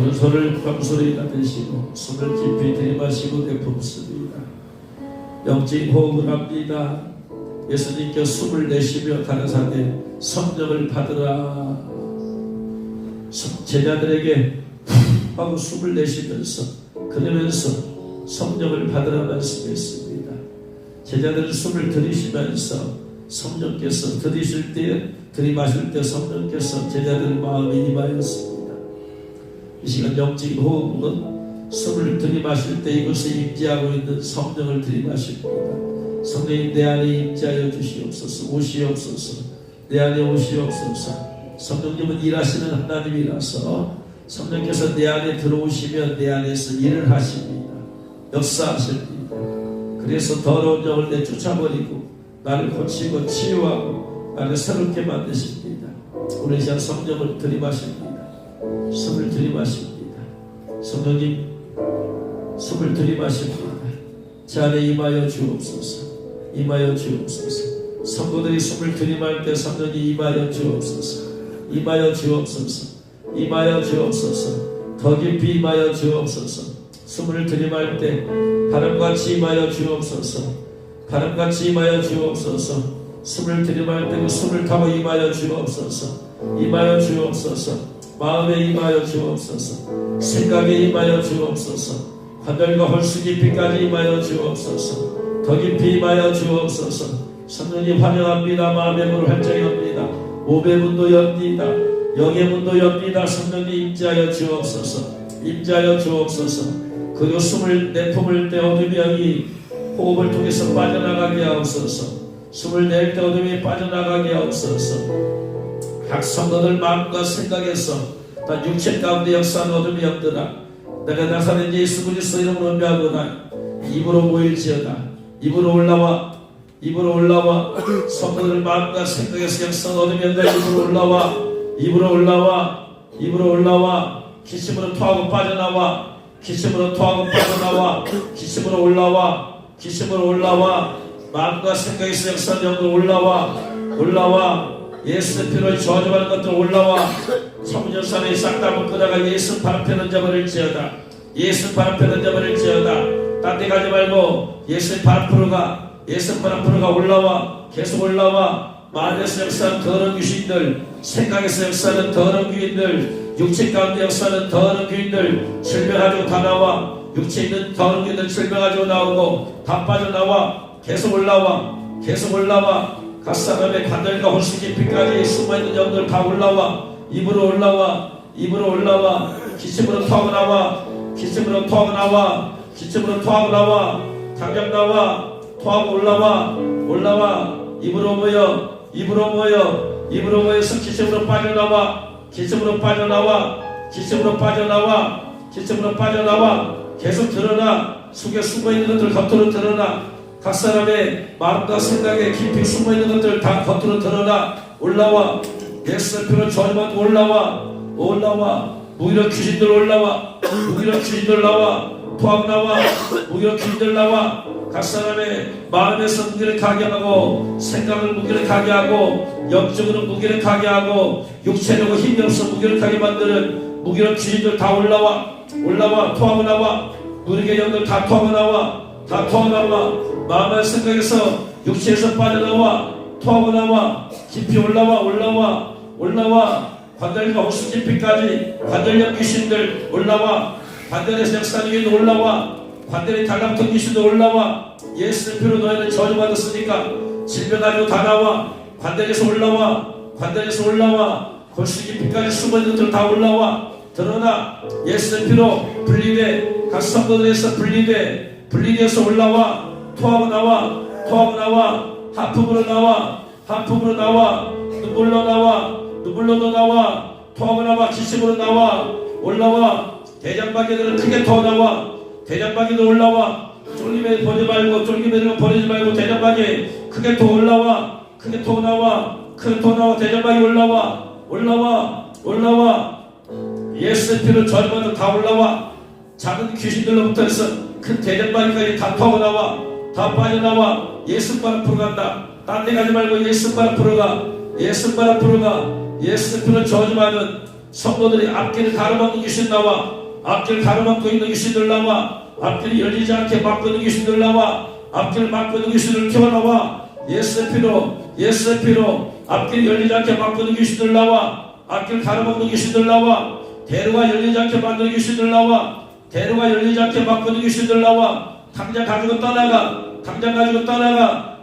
오른손을 깜소리가 되시고 손을 깊이 들이마시고 내뿜습니다. 영적 호흡을 합니다. 예수님께 숨을 내쉬며 가라사대 성령을 받으라. 제자들에게 하고 숨을 내쉬면서 그러면서 성령을 받으라 말씀했습니다. 제자들은 숨을 들이쉬면서 성령께서 들이쉴 때 들이마실 때 성령께서 제자들 마음에 임하였습니다. 이 시간 영적 호흡은 숨을 들이마실 때 이곳에 임재하고 있는 성령을 들이마십니다. 성령님 내 안에 임재하여 주시옵소서. 오시옵소서. 내 안에 오시옵소서. 성령님은 일하시는 하나님이라서 성령께서 내 안에 들어오시면 내 안에서 일을 하십니다. 역사하십니다. 그래서 더러운 영을 내쫓아버리고 나를 고치고 치유하고 나를 새롭게 만드십니다. 오늘 이 시간 성령을 들이마십니다. 숨을 들이마십니다. 성령님 숨을 들이마십니다. 제 안에 임하여 주옵소서. 임하여 주옵소서. 성도들이 숨을 들이마실 때 성령이 임하여 주옵소서. 임하여 주옵소서. 임하여 주옵소서. 더 깊이 임하여 주옵소서. 숨을 들이마실 때 바람같이 임하여 주옵소서. 바람같이 임하여 주옵소서. 숨을 들이마실 때 그 숨을 타고 임하여 주옵소서. 임하여 주옵소서. 마음에 임하여 주옵소서. 생각에 임하여 주옵소서. 관절과 홀수 깊이까지 임하여 주옵소서. 더 깊이 임하여 주옵소서. 성령님 환영합니다. 마음의 문을 활짝 엽니다. 오배 문도 엽니다. 영의 문도 엽니다. 성령님 임재하여 주옵소서. 임재하여 주옵소서. 그리고 숨을 내뿜을 때 어둠의 영이 호흡을 통해서 빠져나가게 하옵소서. 숨을 낼 때 어둠이 빠져나가게 하옵소서. 각 성도들 마음과 생각에서 다 육체 가운데 역사하는 어둠의 영들아, 내가 나사렛 예수 그리스도 이름으로 언명하거나 입으로 모일지어다. 입으로 올라와. 입으로 올라와. 성도들 마음과 생각에서 역사하는 어둠의 영들 입으로 올라와. 입으로 올라와. 입으로 올라와. 기침으로 토하고 빠져나와. 기침으로 토하고 빠져나와. 기침으로 올라와. 기침으로 올라와. 마음과 생각에서 역사하는 영들 올라와. 올라와. 예수의 피로 저주하는 것들 올라와. 청년산에 싹 다 묶어다가 예수 바람펴 던져버릴지어다. 예수 바람펴 던져버릴지어다. 딴 데 가지 말고 예수의 바람 풀어가. 예수 바람 풀어가. 올라와. 계속 올라와. 마음에서 역사하는 더러운 귀신들, 생각에서 역사하는 더러운 귀인들, 육체 가운데 역사하는 더러운 귀인들 질병가지고 다 나와. 육체에 있는 더러운 귀인들 질병가지고 나오고 다 빠져나와. 계속 올라와. 계속 올라와. 갓사람의 관절과 홀수 깊이까지 숨어있는 영들 다 올라와. 입으로 올라와. 입으로 올라와. 기침으로 토하고 나와. 기침으로 토하고 나와. 기침으로 토하고 나와. 당장 나와. 토하고 올라와. 올라와. 입으로 모여. 입으로 모여. 입으로 모여서 기침으로 빠져나와. 기침으로 빠져나와. 기침으로 빠져나와. 기침으로 빠져나와. 계속 드러나. 속에 숨어있는 것들 겉으로 드러나. 각 사람의 마음과 생각에 깊이 숨어있는 것들 다 겉으로 드러나. 올라와. 예수의 피로 저주받고 올라와. 올라와. 무기력 귀신들 올라와. 무기력 귀신들 나와. 토하고 나와. 무기력 귀신들 나와. 각 사람의 마음에서 무기력하게 하고 생각을 무기력하게 하고 영적으로 무기력하게 하고 육체적으로 힘이 없어 무기력하게 만드는 무기력 귀신들 다 올라와. 올라와. 토하고 나와. 무리의 영들 다 토하고 나와. 다 토하고 나와. 마음의 생각에서 육체에서 빠져나와. 토하고 나와. 깊이 올라와. 올라와. 올라와. 관절과 홀수 깊이까지 관절력 귀신들 올라와. 관절에서 역사하는 게 올라와. 관절이 달랑통 귀신도 올라와. 예수의 피로 너희는 저주받았으니까 질병 가지고 다 나와. 관절에서 올라와. 관절에서 올라와. 홀수 깊이까지 숨어있는 것들 다 올라와. 드러나. 예수의 피로 분리돼. 각 성도들에서 분리돼. 분리돼서 올라와. 토하고 나와. 토하고 나와. 하품으로 나와. 하품으로 나와. 눈물로 나와. 눈물로도 나와. 토하고 나와. 기침으로 나와. 올라와. 대장마귀들은 크게 토 나와. 대장마귀도 올라와. 쫄기맨 버리지 말고 쫄기맨을 버리지 말고 대장마귀 크게 토 올라와. 크게 토 나와. 크게 토 나와. 대장마귀 올라와. 올라와. 올라와. 예수의 피로 저주받아 다 올라와. 작은 귀신들로부터 해서 큰 대장마귀까지 다 토하고 나와. 다 빠져나와. 예수발 앞으로 간다. 딴 데 가지 말고 예수발 앞으로 가. 예수발 앞으로 가. 예수의 피로 저주받은 성도들이 앞길을 가로막는 귀신 나와. 앞길을 가로막고 있는 귀신들 나와. 앞길이 열리지 않게 막고 있는 귀신들 나와. 앞길을 막고 있는 귀신들 튀어나와. 예수의 피로 앞길이 열리지 않게 막고 있는 귀신들 나와. 앞길을 가로막는 귀신들 나와. 대로가 열리지 않게 막는 귀신들 나와. 대로가 열리지 않게 막고 있는 귀신들 나와. 당장 가지고 떠나가.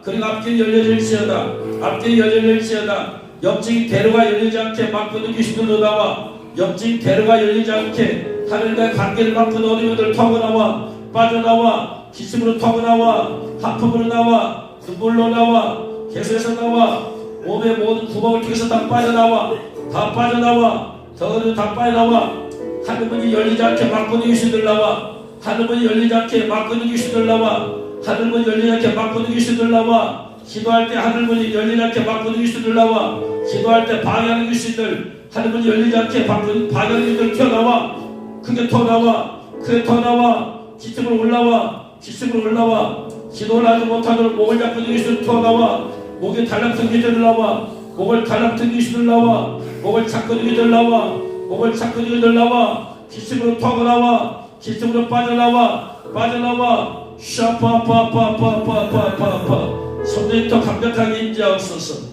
그리고 앞길이 열려질지어다. 앞길이 열려질지어다. 옆집이 대로가 열리지 않게 막고 있는 귀신들도 나와. 옆집 대로가 열리지 않게 하늘과의 관계를 막고 있는 어린이들 터져나와. 빠져나와. 기침으로 터져나와. 하품으로 나와. 눈물로 나와. 계속해서 나와. 몸의 모든 구멍을 통해서 다 빠져나와. 다 빠져나와. 하늘문이 열리지 않게 막고 있는 귀신들 나와. 하늘문이 열리지 않게 막고 있는 귀신들 나와. 하늘문이 열리지 않게 막고 있는 귀신들 나와. 기도할 때 하늘문이 열리지 않게 막고 있는 귀신들 나와. 기도할 때 방해하는 귀신들, 하늘문이 열리지 않게 방해하는 귀신들 튀어나와. 크게 더 나와. 기침으로 올라와. 기도를 하지 못하도록 목을 잡고 있는 귀신들 튀어나와. 목에 달라붙은 귀신들 나와. 목을 달라붙은 귀신들 나와. 목을 잡고 있는 귀신들 나와. 기침으로 터고 나와. 기침으로 빠져나와. 샤파파파파파파파파. 성령님 더 강력하게 임재하옵소서.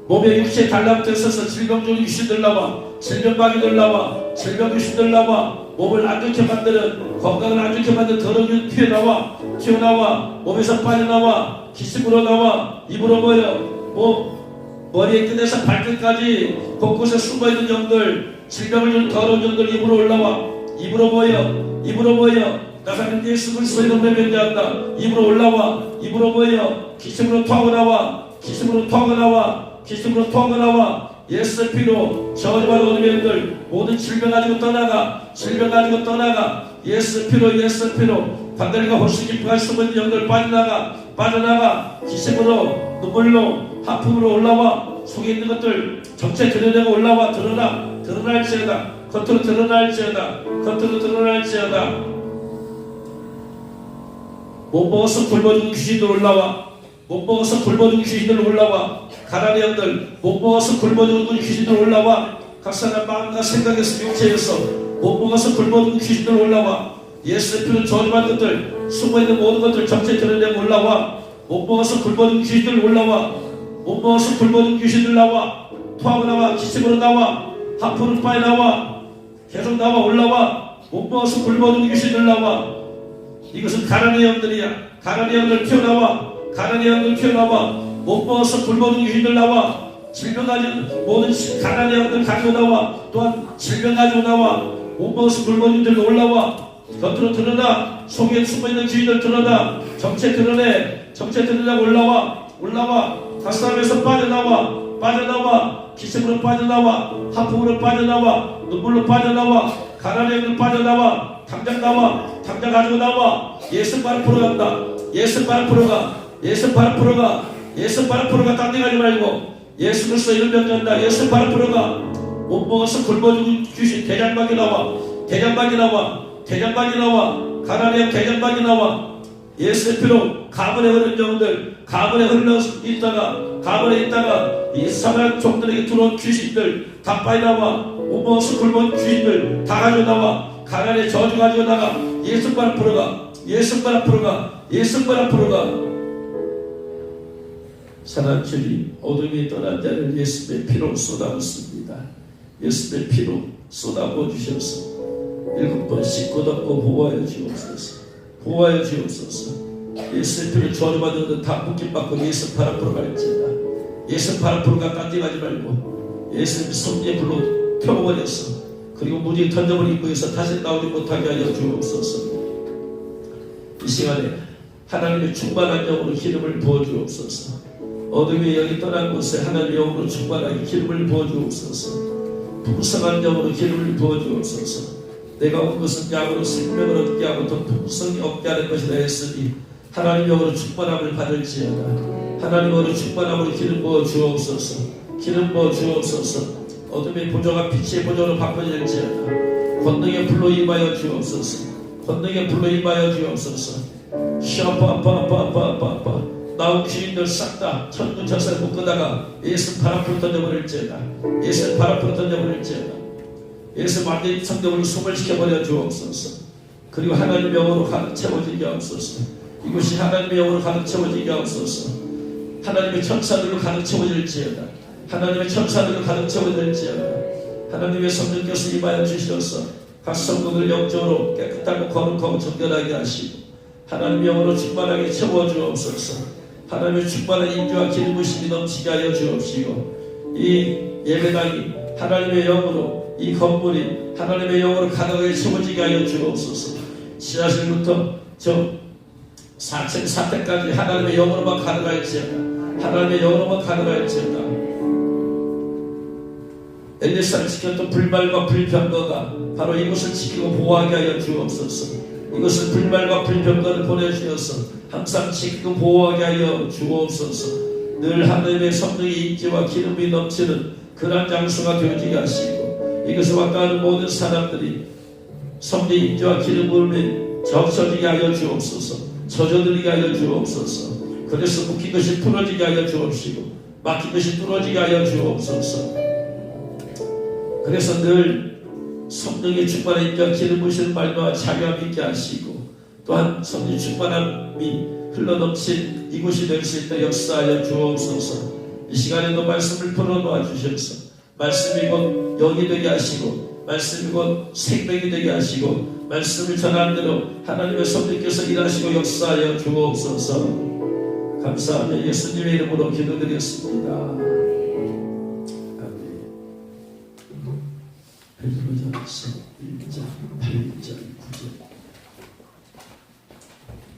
몸에 육체에 달라붙어 있어서 질병 귀신들 나와. 질병마귀들 나와. 몸을 안 좋게 만드는, 건강을 안 좋게 만드는 더러운 균 튀어나와. 몸에서 빠져나와. 기침으로 나와. 입으로 모여. 머리의 끝에서 발끝까지 곳곳에 숨어있는 영들, 질병을 주는 더러운 영들 입으로 올라와. 입으로 모여. 나사렛 예수 그리스도의 이름으로 면제한다. 입으로 올라와. 입으로 모여. 기침으로 토하고 나와. 예수의 피로 저주받은 어린이들 모든 질병 가지고 떠나가. 예수의 피로 관절과 홀수 깊이가 숨어있는 영들 빠져나가. 기침으로, 눈물로, 하품으로 올라와. 속에 있는 것들 전체 드러내고 올라와. 드러날지어다. 겉으로 드러날지어다. 못 먹어서 굶어죽은 귀신들 올라와. 가난한 영들 못 먹어서 굶어죽은 귀신들 올라와. 각 사람 마음과 생각에서 육체에서 못 먹어서 굶어죽은 귀신들 올라와. 예수의 피로 저주받은 것들, 숨어있는 모든 것들 전체 드러내고 올라와. 못 먹어서 굶어죽은 귀신들 올라와. 토하고 나와. 기침으로 나와. 하품으로 빠져 나와. 계속 나와. 올라와. 못 먹어서 굶어죽은 귀신들 나와. 이것은 가난의 영들이야. 가난의 영들 튀어나와. 못 먹어서 굶어죽은 귀신들 나와. 질병 가진 모든 가난의 영들 가지고 나와. 또한 질병 가지고 나와. 못 먹어서 굶어죽은 귀신들 올라와. 겉으로 드러나. 속에 숨어있는 귀신들 드러나. 정체 드러내고 올라와. 가슴에서 빠져나와. 기침으로 빠져나와. 하품으로 빠져나와. 눈물로 빠져나와. 가난의 영들 빠져나와. 당장 가지고 나와. 예수 바로 간다. 예수 바로 가. 딴 데 가지 말고 예수 그리스도 이름 명한다. 예수 바로 가. 못 먹어서 굶어죽은 귀신 대장박이 나와. 가난의 영 대장박이 나와. 예수의 피로 가문에 흐른 영들, 가문에 있다가 이 사람 종들에게 들어온 귀신들 다 빠져나와. 못 먹어서 굶은 귀신들 다 가지고 나와. 가난의 저주 가지고 나가. 예수 바로 가. 사랑하는 주님, 어둠이 떠난 자를 예수의 피로 쏟아붓습니다. 예수의 피로 쏟아부어 주셔서 7번씩 끄덕고 보호하여 주옵소서. 예수의 피로 저주받은 것은 다 묶임받고 예수 팔 앞으로 갈지어다. 예수 팔 앞으로 딴데 가지 말고 예수님의 손에 불로 태워버렸어. 그리고 무지에 던져버린 거에서 다시 나오지 못하게 하여 주옵소서. 이 시간에 하나님의 충만한 영으로 기름을 부어주옵소서. 어둠의 영이 떠난 곳에 하나님의 영으로 충만하게 기름을 부어주옵소서. 풍성한 영으로 기름을 부어주옵소서. 내가 온 것은 양으로 생명을 얻게 하고 더 풍성히 얻게 하는 것이라 했으니 하나님 영으로 충만함을 받을지어다. 하나님 영으로 충만함으로 기름 부어주옵소서. 어둠의 보조가 빛의 보조로 바꿔질지어다. 권능의 불로 임하여 주옵소서. 샤파파파파파파. 나온 귀인들 싹 다 천군 천사를 묶어다가 예수 발 앞으로 던져버릴지어다. 예수 발 앞으로 던져버릴지어다. 예수 완전히 성경으로 숨을 시켜버려 주옵소서. 그리고 하나님의 영으로 가득 채워지게 하옵소서. 이곳이 하나님의 영으로 가득 채워지게 하옵소서. 하나님의 천사들로 가득 채워질지어다. 하나님의 천사들로 가득 채워질지어다. 하나님의 성령께서 임하여 주셔서 각 성도들 영적으로 깨끗하고 거룩하고 정결하게 하시고 하나님의 영으로 충만하게 채워주옵소서. 하나님의 충만한 인주와 기름 부심이 넘치게 하여 주옵시고 이 예배당이 하나님의 영으로 이 건물이 하나님의 영으로 가득하게 채워지게 하여 주옵소서. 지하실부터 저 4층 4대까지 하나님의 영으로만 가득할지어다. 하나님의 영으로만 가득할지어다. 엘리사를 지켰던 불말과 불병거가 바로 이곳을 지키고 보호하게 하여 주옵소서. 이것을 불말과 불병거를 보내주셔서 항상 지키고 보호하게 하여 주옵소서. 늘 하나님의 성령의 인지와 기름이 넘치는 그런 장소가 되어지게 하시고 이것을 왔다하는 모든 사람들이 성령의 인지와 기름을 적셔지게 하여 주옵소서. 젖어들이게 하여 주옵소서. 그래서 묶인 것이 풀어지게 하여 주옵시고 막힌 것이 뚫어지게 하여 주옵소서. 그래서 늘 성령의 충만한 인과 기름 부으시는 말과 자유함 있게 하시고 또한 성령 충만함이 흘러넘친 이곳이 될 수 있도록 역사하여 주옵소서. 이 시간에도 말씀을 풀어놓아 주셔서 말씀이 곧 영이 되게 하시고 말씀이 곧 생명이 되게 하시고 말씀을 전하는 대로 하나님의 성령께서 일하시고 역사하여 주옵소서. 감사하며 예수님의 이름으로 기도드렸습니다. 베드로전서 1장 8절 9절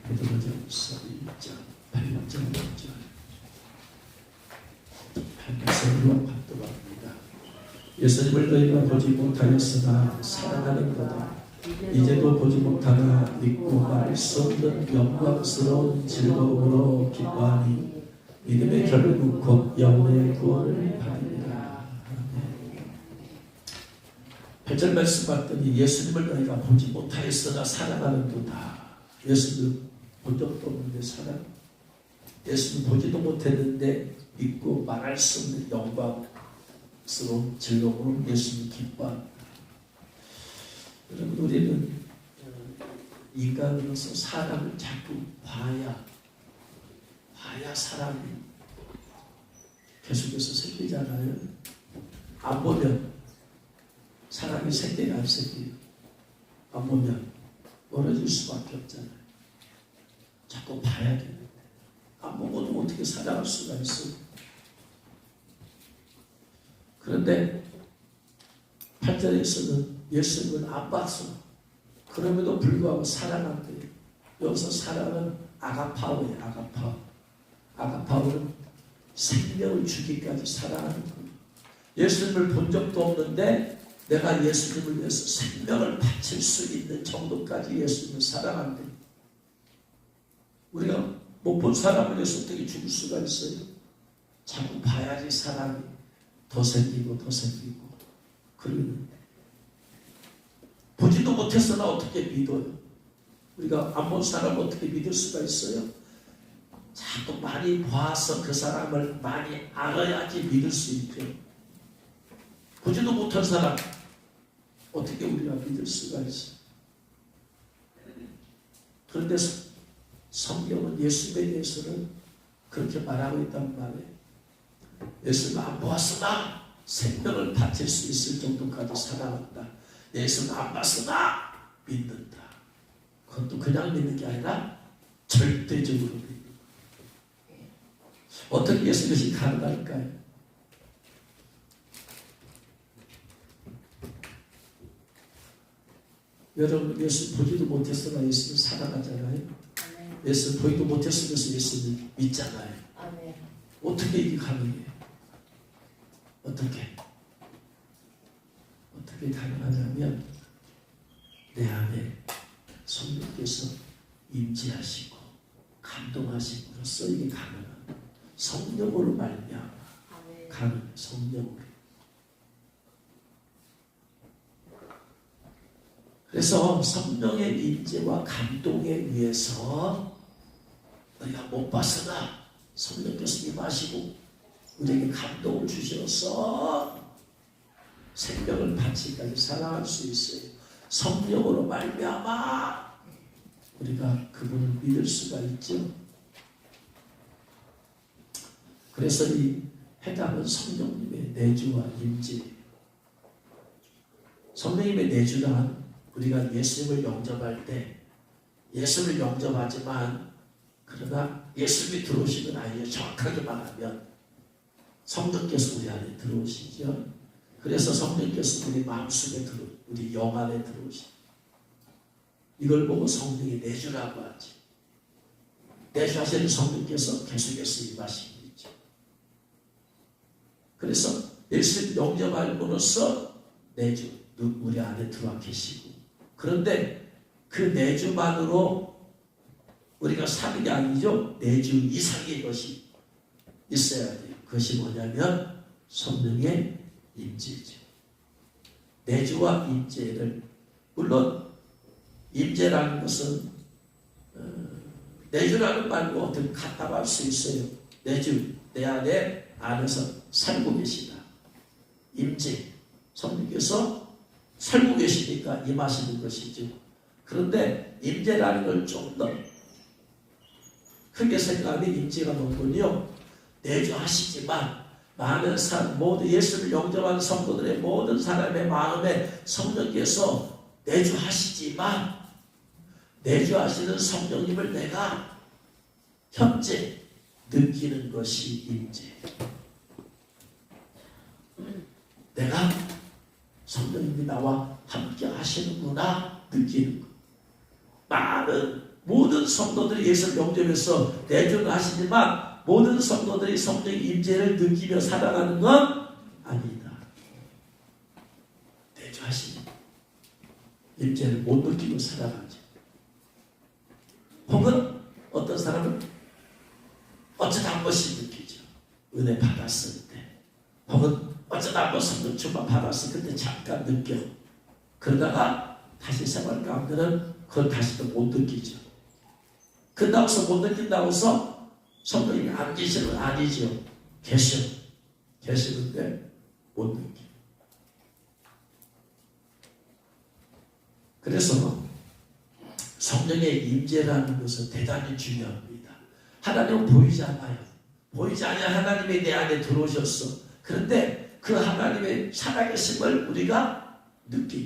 베드로전서 1장 8절 9절 말씀으로 받도록합니다. 예수님을 너희가 보지 못하였으나 사랑하는도다. 이제도 보지 못하나 믿고 말할 수 없는 영광스러운 즐거움으로 기뻐하니 믿음의 결국 곧 영혼의 구원을 받으리라. 8절 말씀 봤더니 예수님을 너희가 보지 못하였으나 사랑하는도다. 예수님 본 적도 없는데 사랑, 예수님 보지도 못했는데 믿고 말할 수 없는 영광스러운 즐거움으로 예수님 기뻐합니다. 여러분, 우리는 인간으로서 사람을 자꾸 봐야 사람이 계속해서 생기잖아요. 안 보면 사람이 생기가 안 생겨요. 안 보면 멀어질 수밖에 없잖아요. 자꾸 봐야 되는데 안 보고도 어떻게 살아갈 수가 있어요. 그런데 8절에서는 예수님을 안 봤어. 그럼에도 불구하고 사랑한대요. 여기서 사랑은 아가파오예요. 아가파오는 생명을 주기까지 사랑하는 거예요. 예수님을 본 적도 없는데 내가 예수님을 위해서 생명을 바칠 수 있는 정도까지 예수님을 사랑한대요. 우리가 못 본 사람을 위해서 어떻게 죽을 수가 있어요? 자꾸 봐야지 사랑이 더 생기고 그러는데 보지도 못했으나 어떻게 믿어요? 우리가 안 본 사람을 어떻게 믿을 수가 있어요? 자꾸 많이 봐서 그 사람을 많이 알아야지 믿을 수 있대요. 보지도 못한 사람 어떻게 우리가 믿을 수가 있어요? 그런데 성경은 예수님에 대해서는 그렇게 말하고 있단 말이에요. 예수를 안 보았으나 생명을 바칠 수 있을 정도까지 사랑한다. 예수는 안 봤으나 믿는다. 그것도 그냥 믿는 게 아니라 절대적으로 믿는 거예요. 어떻게 해서 이것이 가능할까요? 여러분, 예수 보지도 못했으나 예수를 사랑하잖아요. 예수 보지도 못했으면서 예수를 믿잖아요. 어떻게 이게 가능해요? 어떻게 가능하냐면 내 안에 성령께서 임재하시고 감동하심으로써 이게 가능한 성령으로 말미암아 가능해. 성령으로. 그래서 성령의 임재와 감동에 의해서 우리가 못 봤으나 성령께서 임하시고 우리에게 감동을 주셔서 생명을 바치기까지 살아갈 수 있어요. 성령으로 말미암아 우리가 그분을 믿을 수가 있죠. 그래서 이 해답은 성령님의 내주와 임재예요. 성령님의 내주란 우리가 예수님을 영접할 때 예수를 영접하지만 그러나 예수님이 들어오신 건 아니에요. 정확하게 말하면 성령께서 우리 안에 들어오시죠. 그래서 성령께서 우리 마음속에 우리 영 안에 들어오시죠. 이걸 보고 성령이 내주라고 하지. 내주하시는 성령께서 계속해서 임하시고 있죠. 그래서 예수님 영접함으로써 내주 우리 안에 들어와 계시고, 그런데 그 내주만으로 우리가 사는 게 아니죠. 내주 이상의 것이 있어야 돼요. 그것이 뭐냐면 성령의 임재죠. 내주와 임재를, 물론 임재라는 것은 내주라는 말과 어떻게 갖다 할 수 있어요. 내주, 내 안에서 살고 계시다. 임재, 성령께서 살고 계시니까 임하시는 것이죠. 그런데 임재라는 걸 좀 더 크게 생각하면 임재가 뭐군요. 내주하시지만 많은 사람, 모든 예수를 영접한 성도들의 모든 사람의 마음에 성령께서 내주하시지만 내주하시는 성령님을 내가 현재 느끼는 것이 임재. 내가 성령님이 나와 함께 하시는구나 느끼는 것. 많은 모든 성도들이 예수를 영접해서 내주를 하시지만 모든 성도들이 성령의 임재를 느끼며 살아가는 건 아니다. 내주하시는 임재를 못 느끼고 살아가죠. 혹은 어떤 사람은 어쩌다 한 번씩 느끼죠. 은혜 받았을 때. 혹은 어쩌다 한 번 성령 충만 받았을 때 잠깐 느껴. 그러다가 다시 생활 가운데는 그걸 다시도 못 느끼죠. 끝나고서 못 느낀다고 해서 성령이 안 계시는 건 아니죠. 계시는데 못 느끼. 그래서 성령의 임재라는 것은 대단히 중요합니다. 하나님은 보이지 않아요. 보이지 않아야 하나님이 내 안에 들어오셨어. 그런데 그 하나님의 살아계심을 우리가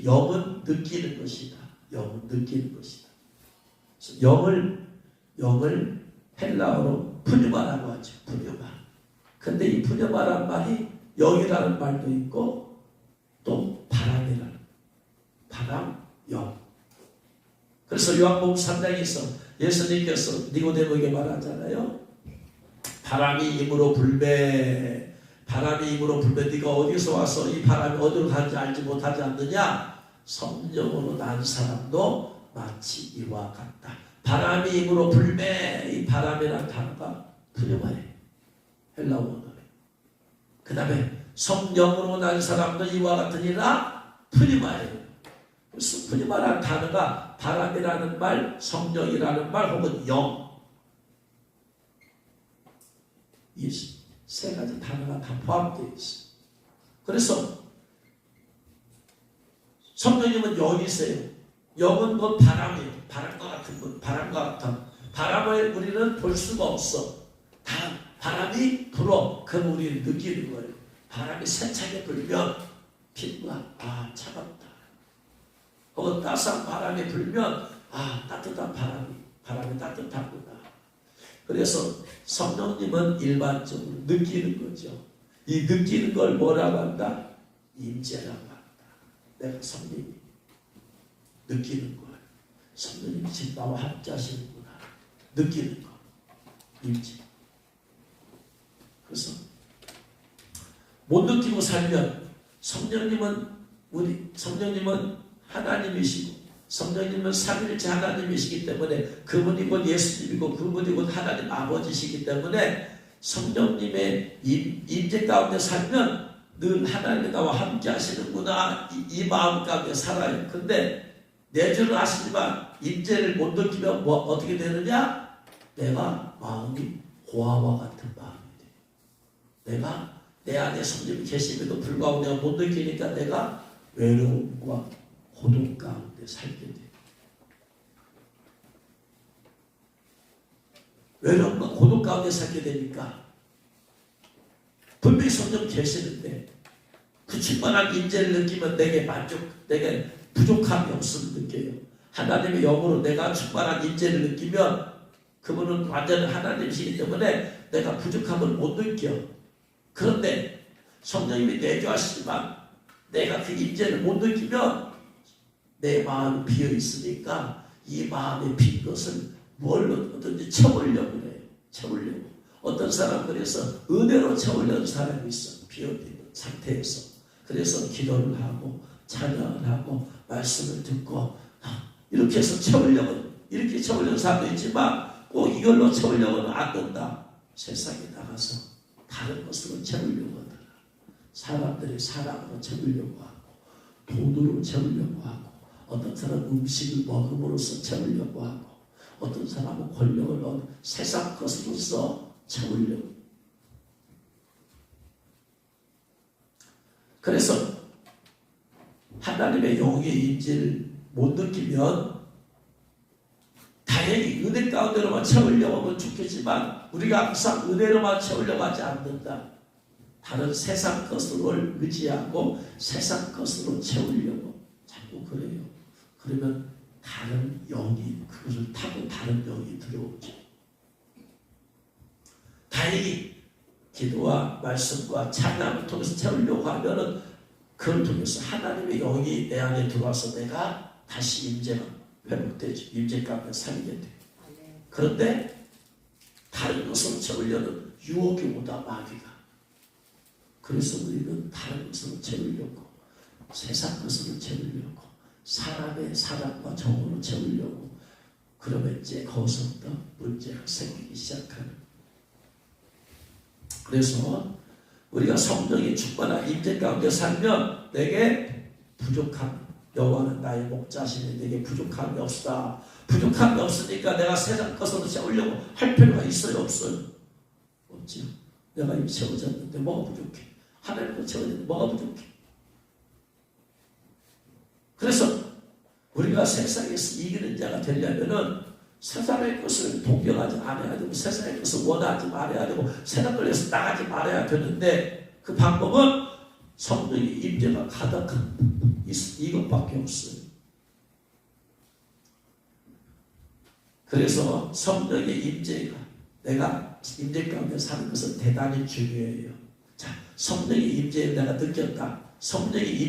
영은 느끼는 것이다. 영은 느끼는 것이다. 영을 헬라어로 푸뉴마라고 하죠. 푸뉴마. 근데 이 푸뉴마란 말이 영이라는 말도 있고 또 바람이라는 바람, 영. 그래서 요한복음 3장에서 예수님께서 니고데모에게 말하잖아요. 바람이 임으로 불매, 바람이 임으로 불매. 네가 어디서 와서 이 바람이 어디로 가는지 알지 못하지 않느냐? 성령으로 난 사람도 마치 이와 같다. 바람이 임으로 불매. 이 바람이라는 단어가 푸뉴마예요. 헬라어 원어에. 그 다음에 성령으로 난 사람도 이와 같으니라 푸뉴마예요. 그래서 푸뉴마라는 단어가 바람이라는 말, 성령이라는 말, 혹은 영. 이 세 가지 단어가 다 포함되어 있어요. 그래서 성령님은 영이세요. 영은 뭐 바람이에요. 바람과 같은 것, 바람과 같은. 바람을 우리는 볼 수가 없어. 바람이 불어. 그럼 우리는 느끼는 거예요. 바람이 세차게 불면 피부가 차갑다. 혹은 따스한 바람이 불면 따뜻한 바람이 따뜻하구나. 그래서 성령님은 일반적으로 느끼는 거죠. 이 느끼는 걸 뭐라고 한다? 임재라고 한다. 내가 성령이 느끼는 걸. 성령님이 지금 나와 함께 하시는구나. 느끼는 거. 임재. 그래서 못 느끼고 살면 성령님은 하나님이시고 성령님은 삼위일체 하나님이시기 때문에 그분이 곧 예수님이고 그분이 곧 하나님 아버지시기 때문에 성령님의 임재 가운데 살면 늘 하나님이 나와 함께 하시는구나 이 마음 가운데 살아요. 근데 내주를 하시지만 임재를 못 느끼면 어떻게 되느냐? 내가 마음이 고아와 같은 마음이 돼요. 내가 내 안에 성령이 계심에도 불구하고 내가 못 느끼니까 내가 외로움과 고독 가운데 살게 돼요. 외로움과 고독 가운데 살게 되니까 분명히 성령 계시는데 그 충만한 임재를 느끼면 내게 부족함이 없음을 느껴요. 하나님의 영으로 내가 충만한 임재를 느끼면 그분은 완전히 하나님이시기 때문에 내가 부족함을 못 느껴. 그런데 성령님이 내주하시지만 내가 그 임재를 못 느끼면 내 마음이 비어 있으니까 이 마음에 빈 것을 뭘로든지 채우려고 그래요. 채우려고. 어떤 사람은 그래서 은혜로 채우려는 사람이 있어. 비어있는 상태에서. 그래서 기도를 하고 찬양을 하고 말씀을 듣고 이렇게 해서 이렇게 채우려는 사람도 있지만 꼭 이걸로 채우려고는 안 된다. 세상에 나가서 다른 것으로 채우려고 하더라. 사람들이 사랑으로 채우려고 하고 돈으로 채우려고 하고 어떤 사람은 음식을 먹음으로써 채우려고 하고 어떤 사람은 권력을 얻은 세상 것으로서 채우려고. 그래서 하나님의 영의 임재를 못 느끼면 다행히 은혜 가운데로만 채우려고 하면 좋겠지만 우리가 항상 은혜로만 채우려고 하지 않는다. 다른 세상 것을 의지하고 세상 것으로 채우려고 자꾸 그래요. 그러면 다른 영이 그것을 타고 다른 영이 들어오죠. 다행히 기도와 말씀과 찬양을 통해서 채우려고 하면은 그걸 통해서 하나님의 영이 내 안에 들어와서 내가 다시 임재가 회복되죠. 임재 가운데 살게 돼요. 그런데 다른 것을 채우려는 유혹이 오다 마귀가. 그래서 우리는 다른 것으로 채우려고 세상 것으로 채우려고 사람의 사랑과 정으로 채우려고 그러면 이제 거기서부터 문제가 생기기 시작하는. 그래서 우리가 성령의 충만한 임재 가운데 살면 내게 부족함 여호와는 나의 목자시니 내게 부족함이 없다. 부족함이 없으니까 내가 세상 것으로 채우려고 할 필요가 있어요? 없어요? 없죠. 내가 이미 채워졌는데 뭐가 부족해? 하나님도 채워졌는데 뭐가 부족해? 그래서 우리가 세상에서 이기는 자가 되려면은 세상의 것을 동경하지 않아야 되고 세상의 것을 원하지 말아야 되고 세상을 위해서 나가지 말아야 되는데 그 방법은 성령의 임재가 가득한 이것밖에 없어요. 그래서 성령의 임재가 내가 임재 가운데 사는 것은 대단히 중요해요. 자, 성령의 임재를 내가 느꼈다. 성령의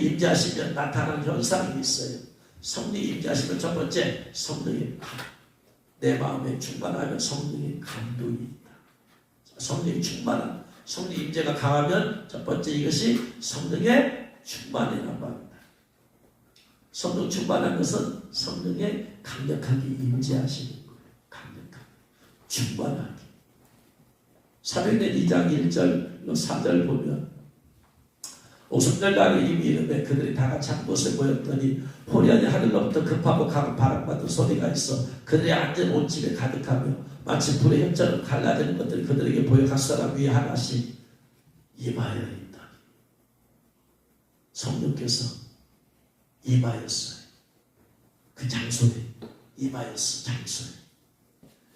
임재하시면 나타나는 현상이 있어요. 성령이 임재하시면 첫 번째 성령의 내 마음에 충만하면 성령의 감동이 있다. 성령이 충만한 성령 임재가 강하면 첫 번째 이것이 성령의 충만이라고 합니다. 성령 충만한 것은 성령의 강력하게 임재하시는 거예요. 강력하게 충만하게. 사도행전 2장 1절 4절 보면 오순절 날에 이미 이르되 그들이 다 같이 한 곳에 모였더니 호련히 하늘로부터 급하고 강한 바람같은 소리가 있어 그들이 앉은 온 집에 가득하며 마치 불의 혀처럼 갈라지는 것들이 그들에게 보여 각 사람 위에 하나씩 임하여 있다. 성령께서 임하였어요. 그 장소에 임하였어. 장소에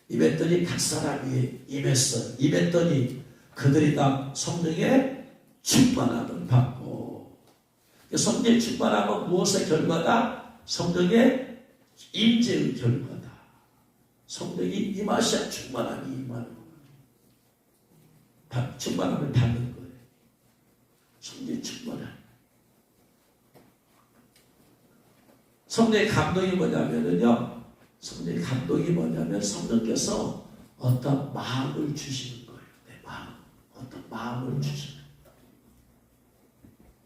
임했더니 각 사람 위에 임했어요. 임했더니 그들이 다 성령의 충만함을 받고 성령의 충만함은 무엇의 결과다? 성령의 임재의 결과다. 성령이 임하셔야 충만함이 임하는 거예요. 충만함을 받는 거예요. 성령의 충만함. 성령의 감동이 뭐냐면요. 성령의 감동이 뭐냐면 성령께서 어떤 마음을 주시는 거예요. 내 마음. 어떤 마음을 주시는 거예요.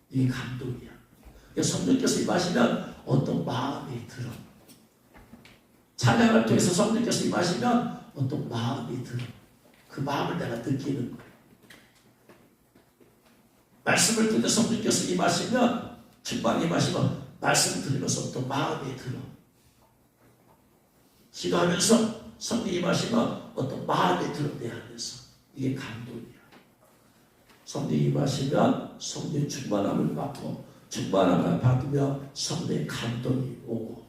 이게 감동이야. 성령께서 임하시면 어떤 마음이 들어. 찬양을 통해서 성령께서 임하시면 어떤 마음이 들어. 그 마음을 내가 느끼는 거예요. 말씀을 듣는 성령께서 임하시면 충만히 임하시면 말씀을 들으면서 어떤 마음이 들어. 기도하면서 성령이 임하시면 어떤 마음이 드러내야 돼서 이게 감동이야. 성령이 임하시면 성령의 충만함을 받고 충만함을 받으며 성령의 감동이 오고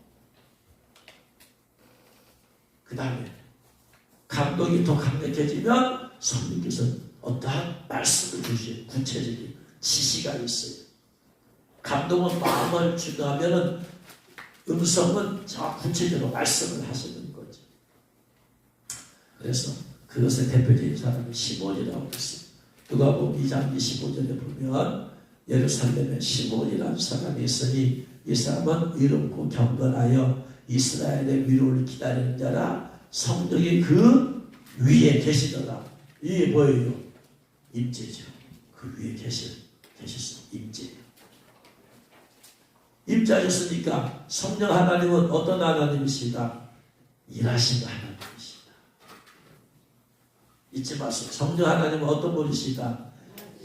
그 다음에 감동이 더 강력해지면 성령께서 어떠한 말씀을 주시는 구체적인 지시가 있어요. 감동은 마음을 주도하면 음성은 구체적으로 말씀을 하시는 거죠. 그래서 그것의 대표적인 사람이 시몬이라고 했어요. 누가복음 2장 25절에 보면 예루살렘에 시몬이라는 사람이 있으니 이 사람은 의롭고 경건하여 이스라엘의 위로를 기다리는 자라 성령이 그 위에 계시더라. 이게 뭐예요? 임재죠. 그 위에 계셨어. 임재예요. 임재하셨으니까 성령 하나님은 어떤 하나님이시다? 일하시는 하나님이시다. 잊지 마세요. 성령 하나님은 어떤 분이시다?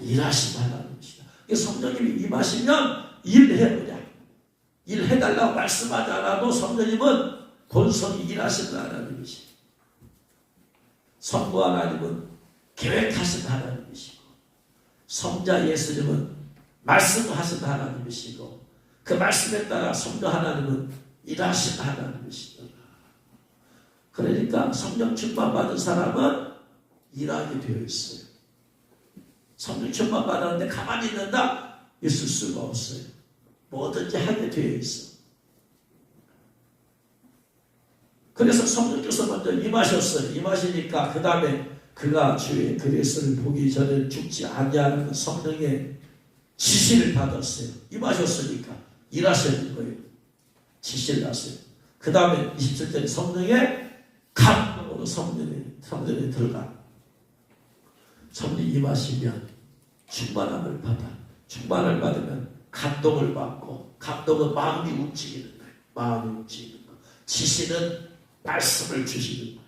일하시는 하나님이시다. 성령님이 임하시면 일해보자. 일해달라고 말씀하지 않아도 성령님은 본성이 일하시는 하나님이시고 성부 하나님은 계획하시는 하나님이시고 성자 예수님은 말씀하시는 하나님이시고 그 말씀에 따라 성령 하나님은 일하시는 하나님이시더라. 그러니까 성령 충만 받은 사람은 일하게 되어 있어요. 성령 충만 받았는데 가만히 있는다? 있을 수가 없어요. 뭐든지 하게 되어 있어. 그래서 성령께서 먼저 임하셨어요. 임하시니까 그 다음에 그가 주의 그리스도를 보기 전에 죽지 아니하는 성령의 지시를 받았어요. 임하셨으니까 일하시는 거예요. 지시를 하세요. 그 다음에 27절에 성령의 감동으로 성령에 들어가. 성령이 임하시면 충만함을 받아. 충만을 받으면 감동을 받고 감동은 마음이 움직이는 거예요. 마음이 움직이는 거. 지시는 말씀을 주시는 거예요.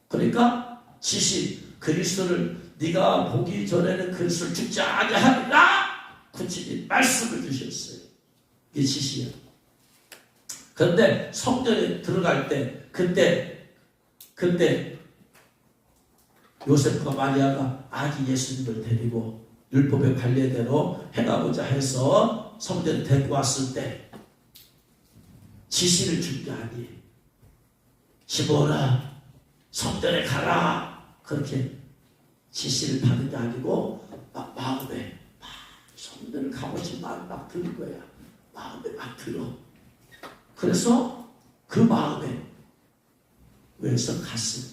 그러니까 지시 그리스도를 네가 보기 전에는 그리스도를 죽지 아니하리라 구체적인 말씀을 주셨어요. 이게 지시야. 그런데 성전에 들어갈 때 그때 요셉과 마리아가 아기 예수님을 데리고 율법의 관례대로 해가고자 해서 성전에 데리고 왔을 때 지시를 준 게 아니에요. 시몬아 성전에 가라 그렇게 지시를 받은 게 아니고 마음에 막 성전을 가고 싶은 마음이 막 드는 거야. 마음에 막 들어. 그래서 그 마음에 왜서 갔어요.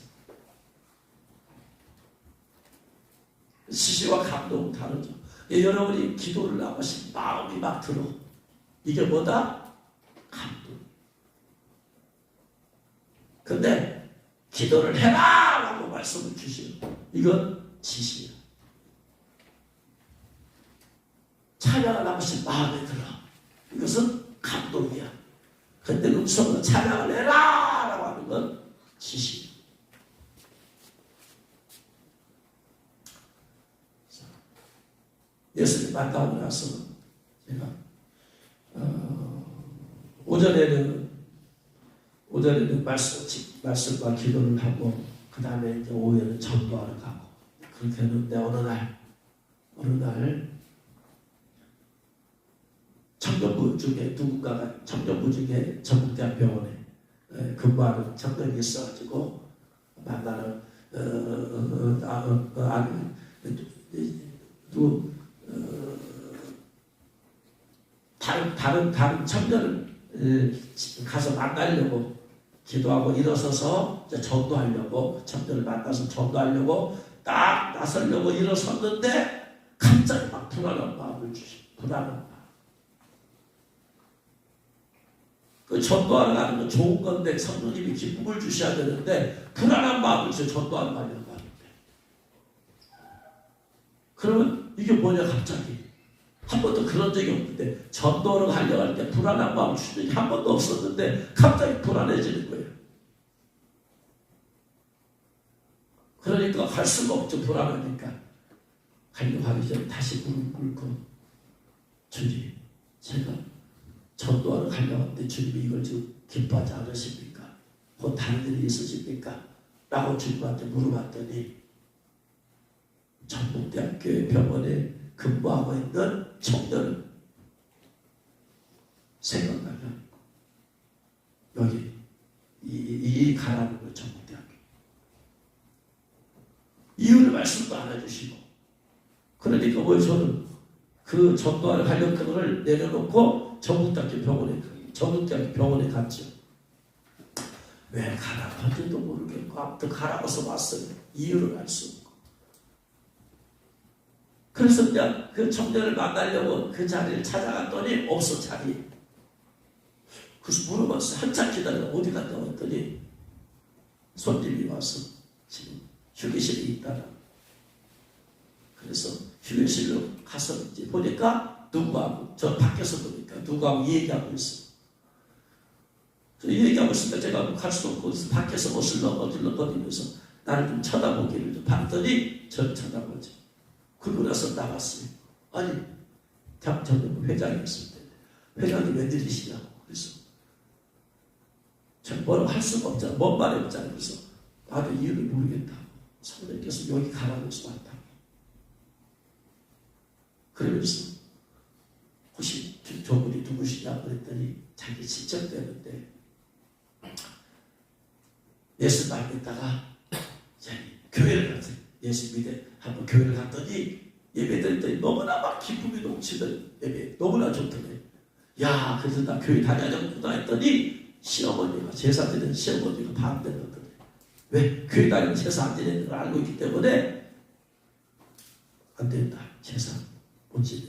지시와 감동은 다르죠. 여러분이 기도를 하고 싶은 마음이 막 들어. 이게 뭐다? 감동. 근데 기도를 해라! 라고 말씀을 주시는 이건 지시야. 찬양을 하고 싶은 마음에 들어. 이것은 감동이야. 근데 음성으로 찬양을 해라! 라고 하는 건 지시. 예수님 만나고 나서 제가 오전에는 말씀과 기도를 하고 그 다음에 이제 오후에는 전도하러 가고 그렇게 했는데 어느 날 청년부 중에 누군가가 청년부 중에 전북대학병원에 근무하는 청년이 있어가지고 만나는 다른 청년을 가서 만나려고 기도하고 일어서서 전도하려고 청년을 만나서 전도하려고 딱 나서려고 일어섰는데 갑자기 막 불안한 마음을 주시. 불안한 마음. 그 전도하러 가는 건 좋은 건데 성령님이 기쁨을 주셔야 되는데 불안한 마음을 주셔. 전도하러 가려고 하는데. 그러면 이게 뭐냐 갑자기. 한 번도 그런 적이 없는데 전도를 하려고 할 때 불안한 마음을 주신 적이 한 번도 없었는데 갑자기 불안해지는 거예요. 그러니까 갈 수가 없죠. 불안하니까. 하려고 하기 전에 다시 무릎 꿇고 주님 제가 전도하러 가려고 하는데 주님이 이걸 지금 기뻐하지 않으십니까? 곧 다른 일이 있으십니까? 라고 주님한테 물어봤더니 전북대학교 병원에 근무하고 있는 청년을 생각나면 여기 이 가라는 거 전북대학교 이유를 말씀도 안 해주시고 그러니까 뭐 저는 그 전도할 활력권을 내려놓고 전북대학교 병원에 갔죠. 왜 가라고 한지도 모르겠고 아무튼 가라고서 왔어요. 이유를 알 수 없고. 그래서 그냥 그 청년을 만나려고 그 자리를 찾아갔더니 없어 자리. 그래서 물어봤어요. 한참 기다려 어디 갔다고 했더니 손님이 와서 지금 휴게실에 있다라. 그래서 휴게실로 가서 이제 보니까 누구하고 저 밖에서 보니까 누구하고 얘기하고 있어. 얘기하고 있으니까 제가 갈 수 없고 밖에서 어슬렁거리면서 나를 좀 쳐다보기를 좀 봤더니 저를 쳐다보지. 그러고 나서 나갔어요. 아니 저는 회장이었을 때 회장님 웬일이시냐고. 그래서 제가 뭐라고 할 수가 없잖아. 뭔 말이 없잖아. 그래서 나도 이유를 모르겠다고. 성령께서 여기 가라고 해서 왔다고. 그러면서 혹시 저분이 누구시냐 그랬더니 자기 친척되는데 예수 말겠다가 교회를 갔어요. 예수 믿에 한번 교회를 갔더니 예배 드렸더니 너무나 막 기쁨이 넘치던 예배 너무나 좋더래. 야 그래서 나 교회 다녀야겠구나 했더니 시어머니가 제사 드리는 시어머니가 반대하더래. 왜? 교회 다니면 제사 안 드리는 걸 알고 있기 때문에 안 된다. 제사 못 지내.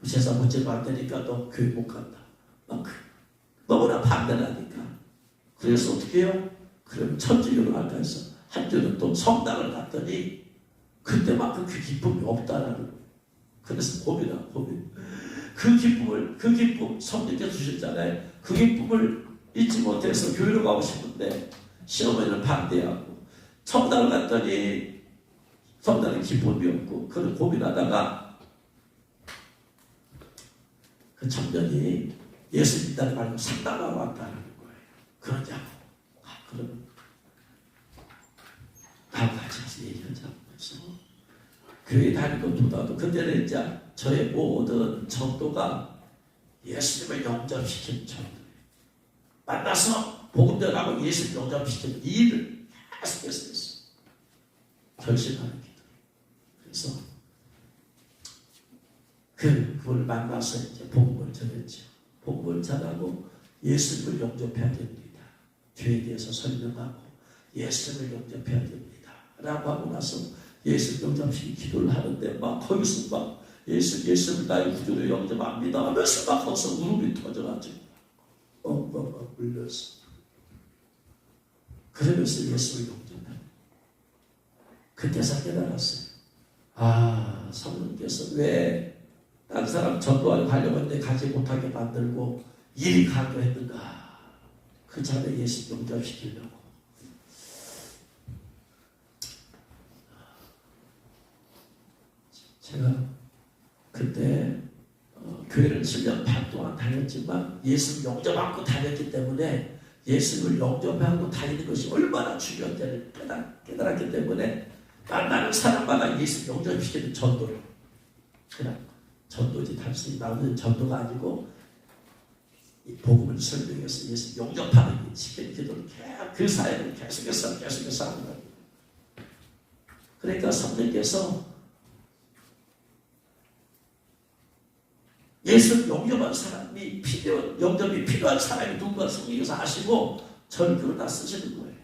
제사 못 지내면 안 되니까 너 교회 못 간다. 막 너무나 반대를 하니까. 그래서 어떻게 해요? 그럼 천주교로 갈까 해서 한 주는 또 성당을 갔더니 그때만큼 그 기쁨이 없다라는 거예요. 그래서 고민. 그 기쁨 성령께서 주셨잖아요. 그 기쁨을 잊지 못해서 교회로 가고 싶은데 시어머니는 반대하고 성당을 갔더니 성당에 기쁨이 없고 그걸 고민하다가 그 청년이 예수 믿다는 말고 성당을 왔다는 거예요. 그러냐고. 그러면 나하고 같이 가서 얘기하자고 해서 교회 다니는 것보다도 그때는 이제 저의 모든 전도가 예수님을 영접시키는 전도예요. 만나서 복음 전하고 예수를 영접시키는 이 일을 계속해서 했어요. 결심하는 기도. 그래서 그걸 만나서 이제 복음을 전했죠. 복음을 전하고 예수님을 영접해야 됩니다. 죄에 대해서 설명하고 예수님을 영접해야 됩니다. 라고 하고 나서 예수 영접시키 기도를 하는데 막 거기서 막 예수를 나의 구주로 영접합니다 하면서 막 거기서 울음이 터져가지고 막 울렸어. 그러면서 예수를 영접합니다. 그때서 깨달았어요. 아, 성령께서 왜 다른 사람 전도하려고 하려는데 가지 못하게 만들고 일이 강요했는가. 그 자리에 예수 영접시키려고. 제가 그때 교회를 7년 반 동안 다녔지만 예수 영접하고 다녔기 때문에 예수를 영접하고 다니는 것이 얼마나 중요한지를 깨달았기 때문에 만나는 사람마다 예수 영접시키는 전도를 그냥 전도지 단순히 나오는 전도가 아니고 이 복음을 설명해서 예수 영접하는 시키는 기도를 그 사회를 계속해서 하는 거예요. 그러니까 성령께서 예수 영접한 사람이 영접이 필요한 사람이 누군가 성령께서 아시고 저를 그러다 쓰시는 거예요.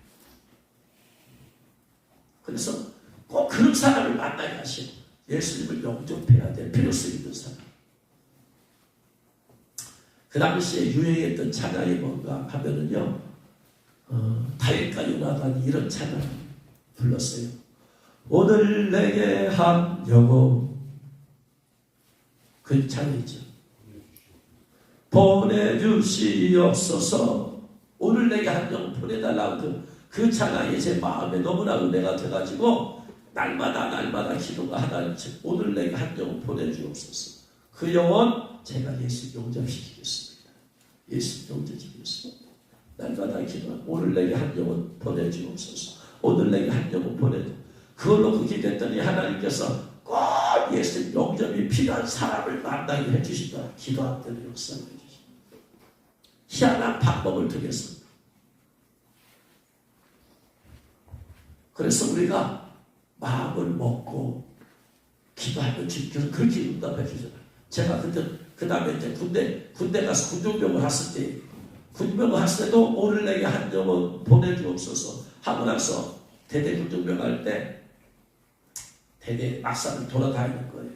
그래서 꼭 그런 사람을 만나게 하시고 예수님을 영접해야 될 필요성이 있는 사람. 그 당시에 유행했던 찬양이 뭔가 하면은요, 다윗과 요나단이 이런 찬양 불렀어요. 오늘 내게 한 영혼. 그 찬양이죠. 보내주시옵소서. 오늘 내게 한 영혼 보내달라고 그 찬양이 제 마음에 너무나 은혜가 돼가지고 날마다 기도가 하나님 오늘 내게 한 영혼 보내주옵소서. 그 영혼 제가 예수 영접시키겠습니다. 예수 영접시키겠습니다. 날마다 기도하고 오늘 내게 한 영혼 보내주옵소서. 오늘 내게 한 영혼 보내주. 그걸 놓고 기도했더니 하나님께서 꼭 예수 영접이 필요한 사람을 만나게 해주신다. 기도한 대로 역사를 해주신다. 희한한 방법을 통해서. 그래서 우리가 마음을 먹고 기도하면 주님께서 그렇게 응답해 주잖아요. 제가 그때 그 다음에 이제 군대 가서 군종병을 했을 때, 군종병을 했을 때도 오늘 내게 한 영혼 보내주옵소서 하고 나서 대대 군종병 할 때 대대 막상을 돌아다니는 거예요.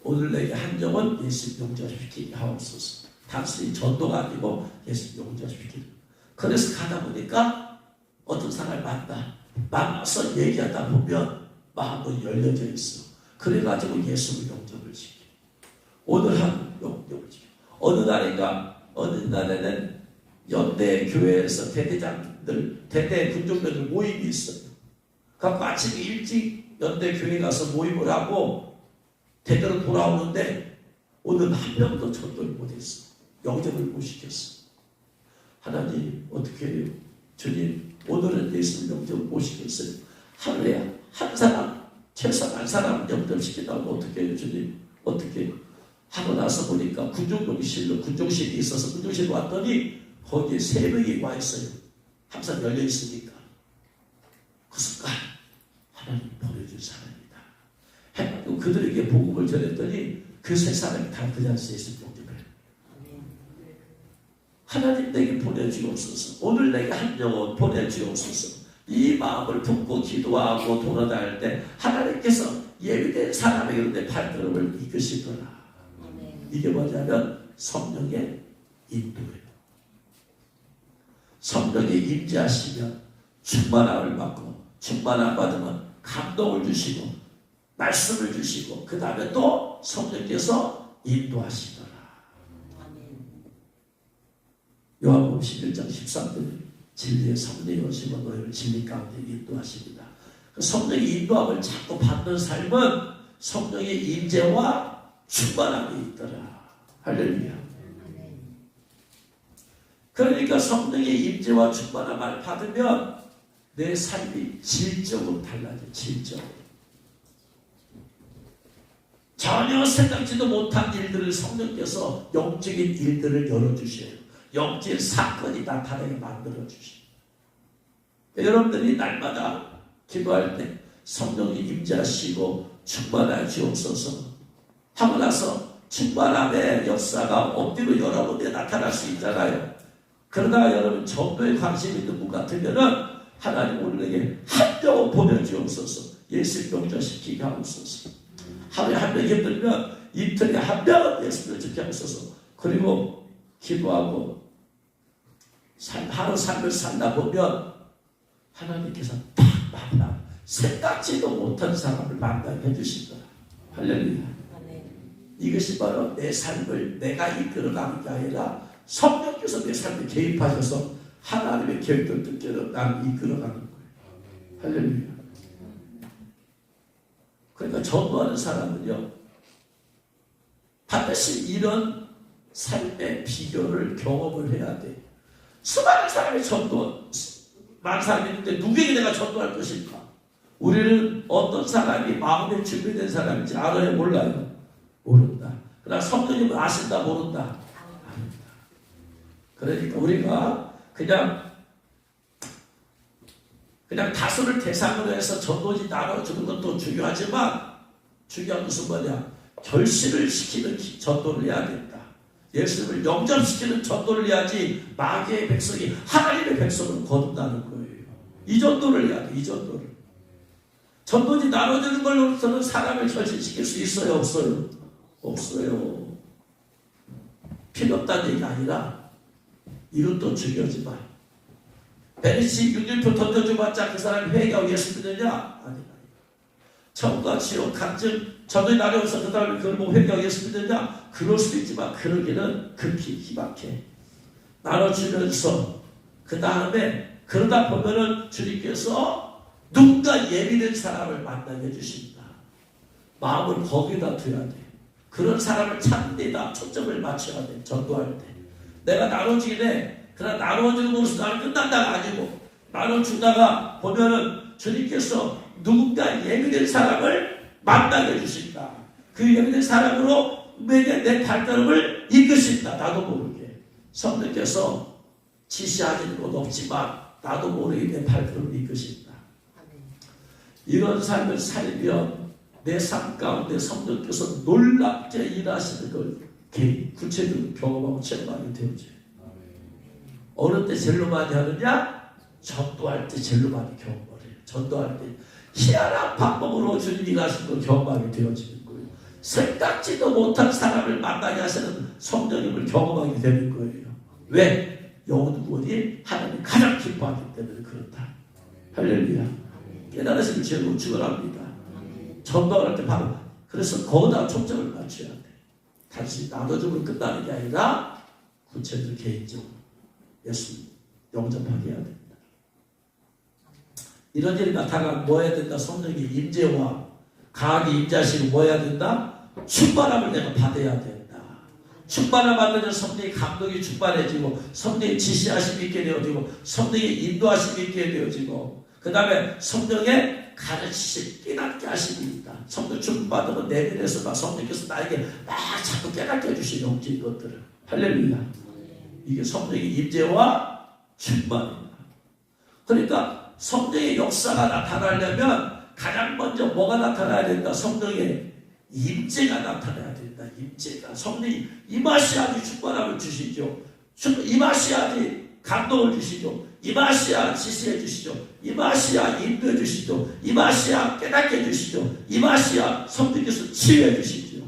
오늘 내게 한 영혼 예수 용접시키게 하옵소서. 단순히 전도가 아니고 예수 용접시키는. 그래서 가다 보니까 어떤 사람을 만나서 얘기하다 보면 마음은 열려져 있어. 그래가지고 예수를 용접을 시켜. 오늘 한 용접을 시켜. 어느 날에는 연대 교회에서 대대장들, 대대 군종병들 모임이 있어요. 그래서 아침에 일찍 연대 교회 가서 모임을 하고 대대로 돌아오는데 오늘 한 명도 전도를 못했어. 영접을 못 시켰어. 하나님 어떻게 해요? 주님 오늘은 예수를 영접을 못 시켰어요. 하루에 한 사람 최소한 한 사람 영접시킨다고 어떻게 해요? 주님 어떻게 해요? 하고 나서 보니까 군종실이 있어서 군종실 왔더니 거기에 3명이 와 있어요. 항상 열려 있으니까. 그 순간 하나님 보내준 사람이다 해가지고 그들에게 복음을 전했더니 그 3사람이 다 그 자리에서 예수 영접을 해요. 하나님 내게 보내주옵소서. 오늘 내게 한 영혼 보내주옵소서. 이 마음을 품고 기도하고 돌아다닐 때 하나님께서 예비된 사람에게 내 발걸음을 이끄시더라. 이게 뭐냐면 성령의 인도예요. 성령의 임재하시면 충만함을 받고 충만함 받으면 감동을 주시고 말씀을 주시고 그 다음에 또 성령께서 인도하시더라. 요한복음 11장 13절 진리의 성령이 오시면 너희를 진리 가운데 인도하십니다. 성령의 인도함을 자꾸 받는 삶은 성령의 임재와 충만함이 있더라. 할렐루야. 그러니까 성령의 임재와 충만함을 받으면 내 삶이 질적으로 달라져. 질적으로. 전혀 생각지도 못한 일들을 성령께서 영적인 일들을 열어주셔요. 영적인 사건이 나타나게 만들어주셔요. 여러분들이 날마다 기도할 때 성령이 임재하시고 충만하시옵소서 하고 나서 충만함의 역사가 엎드려 여러분에게 나타날 수 있잖아요. 그러다가 여러분 전도에 관심 있는 분 같으면은 하나님 오늘에게 한 영혼 보내주옵소서. 예수 용접시키게 하옵소서. 하루에 한 명 힘들면 이틀에 한 명은 예수를 지키게 하옵소서. 그리고 기도하고 하루 삶을 살다 보면 하나님께서 딱 만나 생각지도 못한 사람을 만나게 해주시더라. 할렐루야. 이것이 바로 내 삶을 내가 이끌어가는 게 아니라 성령께서 내 삶에 개입하셔서 하나님의 계획을 뜻대로 나를 이끌어가는 거예요. 할렐루야. 그러니까 전도하는 사람은요 반드시 이런 삶의 비결을 경험을 해야 돼. 수많은 사람이 많은 사람이 있는데 누구에게 내가 전도할 것일까? 우리는 어떤 사람이 마음에 준비된 사람인지 알아요? 몰라요? 모른다. 그러나 성령님은 아신다? 모른다? 아는다. 그러니까 우리가 그냥 다수를 대상으로 해서 전도지 나눠주는 것도 중요하지만 중요한 것은 뭐냐? 결실을 시키는 전도를 해야 된다. 예수님을 영접시키는 전도를 해야지 마귀의 백성이 하나님의 백성을 거둔다는 거예요. 이 전도를 해야 돼. 이 전도를. 전도지 나눠주는 걸로서는 사람을 결실시킬 수 있어요? 없어요? 없어요. 필요 없다는 얘기가 아니라 이것도 중요하지만 베리시 6일표 던져줘봤자 그 사람이 회개하고 예수 믿느냐? 아니다. 천국과 지옥 간증 전도에 나눠서 그 다음에 그걸 보고 회개하고 예수 믿느냐? 그럴 수도 있지만 그러기는 극히 희박해. 나눠주면서 그 다음에 그러다 보면은 주님께서 누군가 예비된 사람을 만나게 해주십니다. 마음을 거기다 둬야 돼. 그런 사람을 찾는 데다 초점을 맞춰야 돼. 전도할 때. 내가 나눠주긴 해. 그러나 나누어주는 것으로 나는 끝난다가 아니고 나눠주다가 보면은 주님께서 누군가 예비된 사람을 만나게 해주신다. 그 예비된 사람으로 내 발걸음을 이끄신다. 나도 모르게. 성령께서 지시하시는 것 없지만 나도 모르게 내 발걸음을 이끄신다. 이런 삶을 살면 내 삶 가운데 성령께서 놀랍게 일하시는 걸 구체적으로 경험하고 체험하게 되어져요. 어느 때 제일로 많이 하느냐? 전도할 때 제일로 많이 경험을 해요. 전도할 때 희한한 방법으로 주님이 일하시는 걸 경험하게 되어지는 거예요. 생각지도 못한 사람을 만나게 하시는 성령님을 경험하게 되는 거예요. 왜? 영혼 구원이 하나님이 가장 기뻐하기 때문에 그렇다. 할렐루야. 깨달으시면 제일 축원합니다. 전도할 때 바로 그래서 거기다 초점을 맞춰야 돼. 단순히 나눠주면 끝나는 게 아니라 구체적으로 개인적으로 예수 영접하게 해야 된다. 이런 일이 나타나면 뭐 해야 된다? 성령의 임재와 강하게 임재하시고 뭐 해야 된다? 충만함을 내가 받아야 된다. 충만함을 받으면 성령의 감동이 충만해지고 성령의 지시하심이 있게 되어지고 성령의 인도하심이 있게 되어지고 그 다음에 성령의 가르치심, 깨닫게 하심이 있다. 성령 충만받으면 내면에서 막 성령께서 나에게 막 자꾸 깨닫게 해주시는 영적인 것들을. 할렐루야. 이게 성령의 임재와 충만입니다. 그러니까 성령의 역사가 나타나려면 가장 먼저 뭐가 나타나야 된다? 성령의 임재가 나타나야 된다. 임재가. 성령이 임하셔야지 충만함을 주시죠. 임하셔야지 감동을 주시죠. 임하셔야 지시해 주시죠. 임하셔야 인도해 주시죠. 임하셔야 깨닫게 해 주시죠. 임하셔야 성령께서 치유해 주시죠.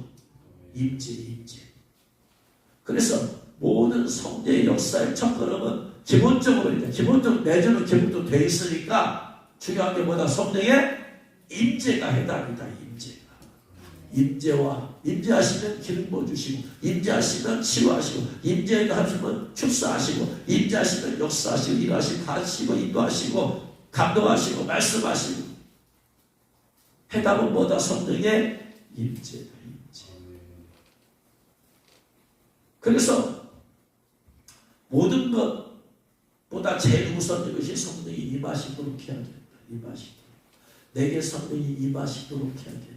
임재. 그래서 모든 성령의 역사의 첫걸음은 기본적으로 내주는 기본적으로 돼 있으니까 중요한 게 뭐다? 성령의 임재가 해답이다. 임재와 임재하시면 기름 부어주시고 임재하시면 치유하시고 임재하시면 축사하시고 임재하시면 역사하시고 일하시고 가르치고 인도하시고 감동하시고 말씀하시고 해답은 뭐다? 성령의 임재다. 그래서 모든 것보다 제일 우선인 것이 성령이 임하시도록 해야 된다. 내게 성령이 임하시도록 해야 된다.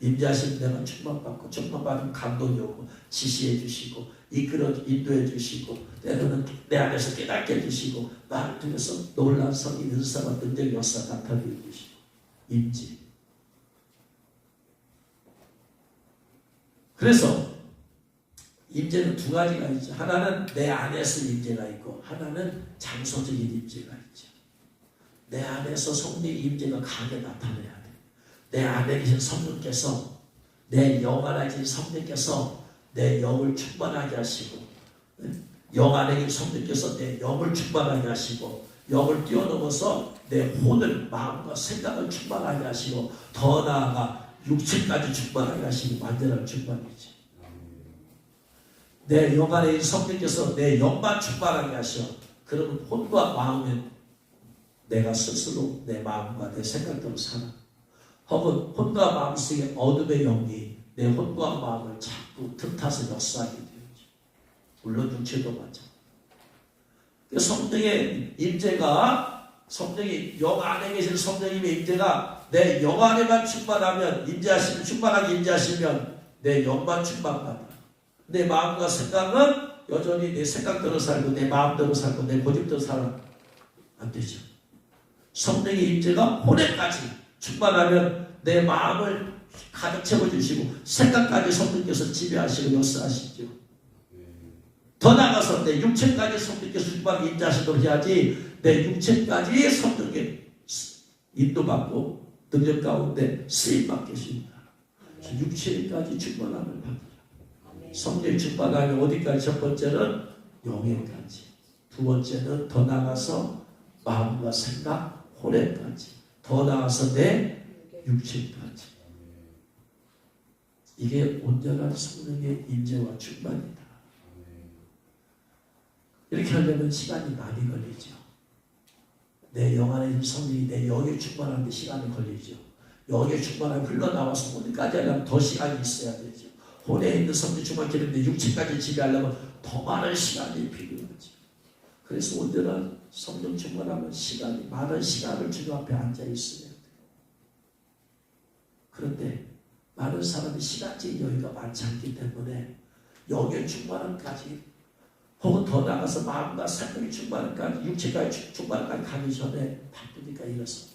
임재하시면 내가 충만받고 충만받으면 감동이 오고 지시해 주시고 인도해 주시고 때로는 내 안에서 깨닫게 해주시고 나를 통해서 놀라운 성의 은사와 능력 역사 나타내 주시고 임재. 그래서 임재는 두 가지가 있죠. 하나는 내 안에서 임재가 있고 하나는 장소적인 임재가 있죠. 내 안에서 성령의 임재가 강하게 나타나야 돼. 내 안에 계신 성령께서 내 영 안에 계신 성령께서 내 영을 충만하게 하시고 영 안에 계신 성령께서 내 영을 충만하게 하시고 영을 뛰어넘어서 내 혼을 마음과 생각을 충만하게 하시고 더 나아가 육체까지 충만하게 하시고 완전한 충만이지. 내 영 안에 계신 성령께서 내 영만 충만하게 하셔. 그러면 혼과 마음은 내가 스스로 내 마음과 내 생각대로 살아. 혹은 혼과 마음 속에 어둠의 영이 내 혼과 마음을 자꾸 틈타서 역사하게 되죠. 물론 육체도 마찬가지. 성령의 임재가 성령이 영 안에 계신 성령님의 임재가 내 영 안에만 충만하면 임재하시면 충만하게 임재하시면 내 영만 충만받아. 내 마음과 생각은 여전히 내 생각대로 살고 내 마음대로 살고 내 고집대로 살아 안 되죠. 성령의 임재가 혼에까지 충만하면 내 마음을 가득 채워주시고 생각까지 성령께서 지배하시고 역사하시죠. 더 나아가서 내 육체까지 성령께서 충만하게 임재하시도록 해야지 내 육체까지 성령께 인도받고 능력 가운데 쓰임받게 하십니다. 육체까지 충만함을 받으라. 성령의 충만함이 어디까지? 첫 번째는 영에까지, 두 번째는 더 나아가서 마음과 생각, 혼에까지, 더 나아가서 내 육체까지. 이게 온전한 성령의 임재와 충만이다. 이렇게 하려면 시간이 많이 걸리죠. 내 영 안에 있는 성령이 내 영에 충만하는데 시간이 걸리죠. 영에 충만하면 흘러나와서 어디까지 하려면 더 시간이 있어야 되죠. 혼에 있는 성령 충만케 육체까지 지배하려면 더 많은 시간이 필요하죠. 그래서 오늘은 성령 충만하면 시간이 많은 시간을 주님 앞에 앉아 있어야 돼요. 그런데 많은 사람이 시간적인 여유가 많지 않기 때문에 영의 충만함까지 혹은 더 나아가서 마음과 생명의 충만함까지 육체까지 충만함까지 가기 전에 바쁘니까 일어서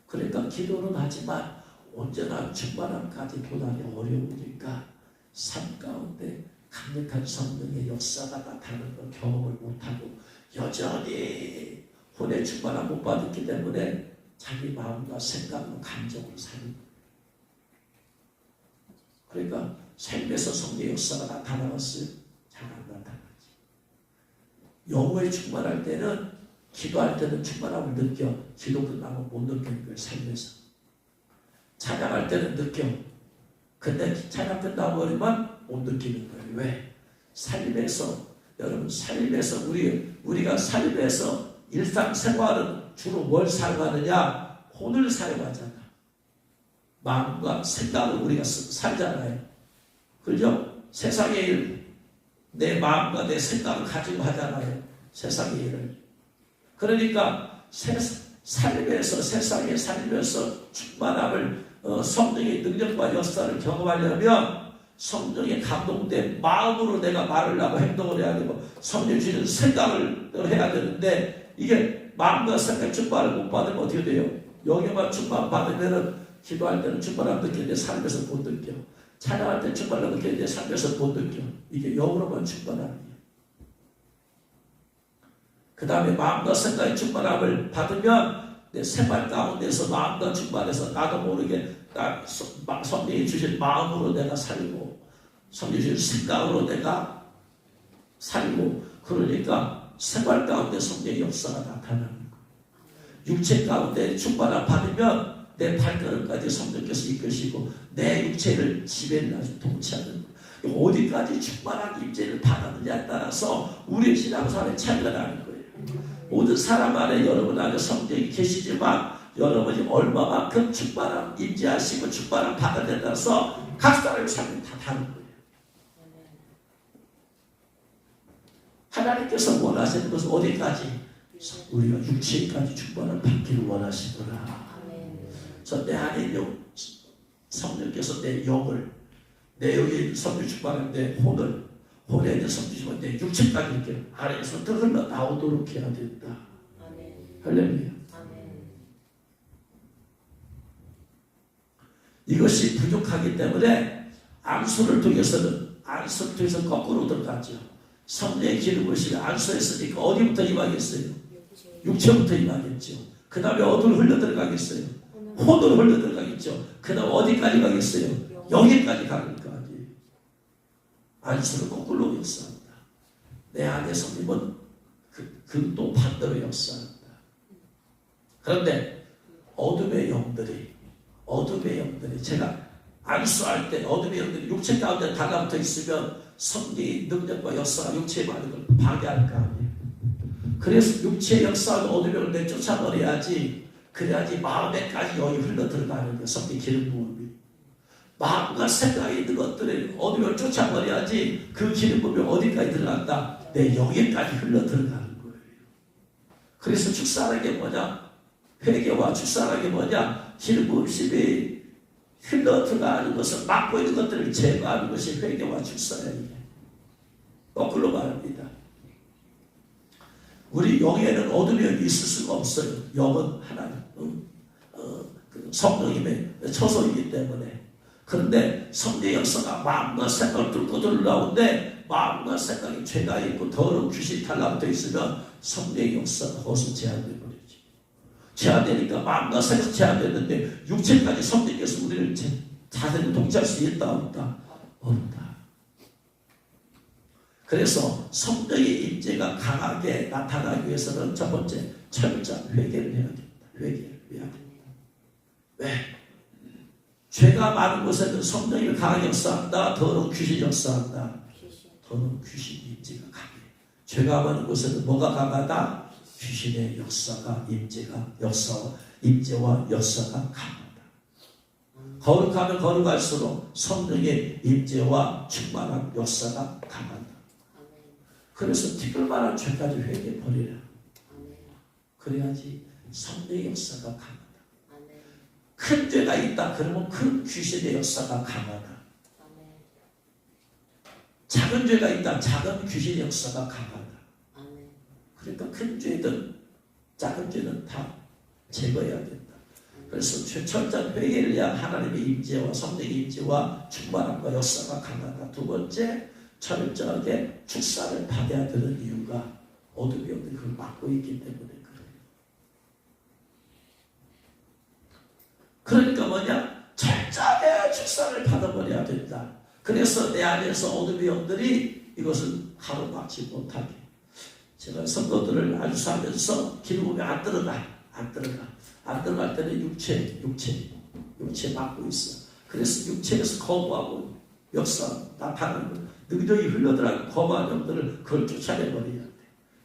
그러니까 기도는 하지만 온전한 충만함까지 도달이 어려우니까 삶 가운데 강력한 성령의 역사가 나타나는 걸 경험을 못하고 여전히 혼의 충만함 못 받았기 때문에 자기 마음과 생각과 감정으로 사는 거예요. 그러니까 삶에서 성령의 역사가 나타나왔어요? 잘 안 나타나지. 영혼이 충만할 때는 기도할 때는 충만함을 느껴. 기도 끝나면 못 느끼는 거예요. 삶에서. 찬양할 때는 느껴. 근데 찬양 끝나고 버리면 못 느끼는 거예요. 왜? 삶에서 여러분 삶에서 우리가 삶에서 일상생활은 주로 뭘 사용하느냐? 혼을 사용하잖아. 마음과 생각을 우리가 살잖아요. 그죠? 세상의 일, 내 마음과 내 생각을 가지고 하잖아요. 세상의 일을. 그러니까 삶에서 세상에 살면서 충만함을 성령의 능력과 역사를 경험하려면 성령의 감동된 마음으로 내가 말을 하고 행동을 해야 되고 성령 주시는 생각을 해야 되는데 이게 마음과 생각 충만을 못 받으면 어떻게 돼요? 영에만 충만 받으면은 기도할 때는 충만함 느끼는데 삶에서 못 느껴. 찬양할 때는 충만함 느끼는데 삶에서 못 느껴. 이게 영으로만 충만함이에요. 그 다음에 마음과 생각의 충만함을 받으면 내 생활 가운데서 마음과 충만해서 나도 모르게 성령이 주신 마음으로 내가 살고 성령이 주신 생각으로 내가 살고 그러니까 생활 가운데 성령의 역사가 나타나는 거예요. 육체 가운데 충만함 받으면 내 발걸음까지 성령께서 이끄시고 내 육체를 지배를 아주 통치하는 거예요. 어디까지 충만한 임재를 받았느냐에 따라서 우리의 신앙생활의 차이가 나는 거예요. 모든 사람 안에 여러분 안에 성령이 계시지만 여러분이 얼마만큼 충만함 임재하시고 충만함 받아내에 따라서 각 사람의 삶이 다 다른 거예요. 하나님께서 원하시는 것은 어디까지? 우리가 육체까지 충만함 받기를 원하시더라. 그래서 내 안에 있는 성령께서 내 영을 내 영의 성령 충만한데 혼에 있는 성령 충만한 내 육체까지 이렇게 안에서 흘러 나오도록 해야 된다. 할렐루야. 이것이 부족하기 때문에 안수를 통해서 거꾸로 들어가죠. 성령의 기름을 부으시면 안수했으니까 어디부터 임하겠어요? 육체부터 임하겠죠. 그 다음에 어디로 흘러 들어가겠어요? 혼으로 흘러 들어가겠죠. 그 다음 어디까지 가겠어요? 영에까지 가기까지. 안수를 거꾸로 역사한다. 내 안에 성령은 또 반대로 역사한다. 그런데 어둠의 영들이 제가 안수할 때 어둠의 영들이 육체 가운데 달라붙어 있으면 성령의 능력과 역사가 육체에 많은 걸 방해할 거 아니에요. 그래서 육체의 역사는 어둠의 영을 내쫓아버려야지. 그래야지 마음에까지 영이 흘러 들어가는 거예요. 성령 기름 부음이. 마음과 생각에 있는 것들을 어둠의 영을 쫓아버려야지 그 기름 부음이 어디까지 들어간다? 내 영에까지 흘러 들어가는 거예요. 그래서 축사하는 게 뭐냐? 회개와 축사하는 게 뭐냐? 기름 부음심이 흘러 들어가는 것을 막고 있는 것들을 제거하는 것이 회개와 축사예요. 거꾸로 말합니다. 우리 영에는 어둠이 있을 수가 없어요. 영은 하나님, 성령님의 처소이기 때문에. 그런데 성령의 역사가 마음과 생각을 뚫고 들어오는데 마음과 생각이 죄가 있고 더러운 귀신이 달라붙어 있으면 성령의 역사가 거기서 제한돼 버리지. 제한되니까 마음과 생각 제한됐는데 육체까지 성령께서 우리를 자세히 통치할 수 있다 없다? 없다. 그래서 성령의 임재가 강하게 나타나기 위해서는 첫 번째 철저한 회개를 해야 됩니다. 회개를 해야 됩니다. 왜? 죄가 많은 곳에는 성령이 강하게 역사한다. 더러운 귀신이 역사한다. 더러운 귀신의 임재가 강해. 죄가 많은 곳에는 뭐가 강하다? 귀신의 역사가 임재와 역사가 강하다. 거룩하면 거룩할수록 성령의 임재와 충만한 역사가 강하다. 그래서 티끌만한 죄까지 회개해 버리라. 그래야지 성령의 역사가 강하다. 큰 죄가 있다 그러면 큰 귀신의 역사가 강하다. 작은 죄가 있다 작은 귀신의 역사가 강하다. 그러니까 큰 죄든 작은 죄는 다 제거해야 된다. 그래서 철저한 회개를 위한 하나님의 임재와 성령의 임재와 충만함과 역사가 강하다. 두 번째, 철저하게 축사를 받아야 되는 이유가 어둠의 영들이 그걸 막고 있기 때문에 그래요. 그러니까 뭐냐? 철저하게 축사를 받아버려야 된다. 그래서 내 안에서 어둠의 영들이 이것을 가로막지 못하게. 제가 선거들을 아주 사면서 기도하면 안 들어갈 때는 육체 막고 있어. 그래서 육체에서 거부하고 역사 나타나는 거 능력이 흘러들어가는 거부한 영들을 그걸 쫓아내버려야 돼.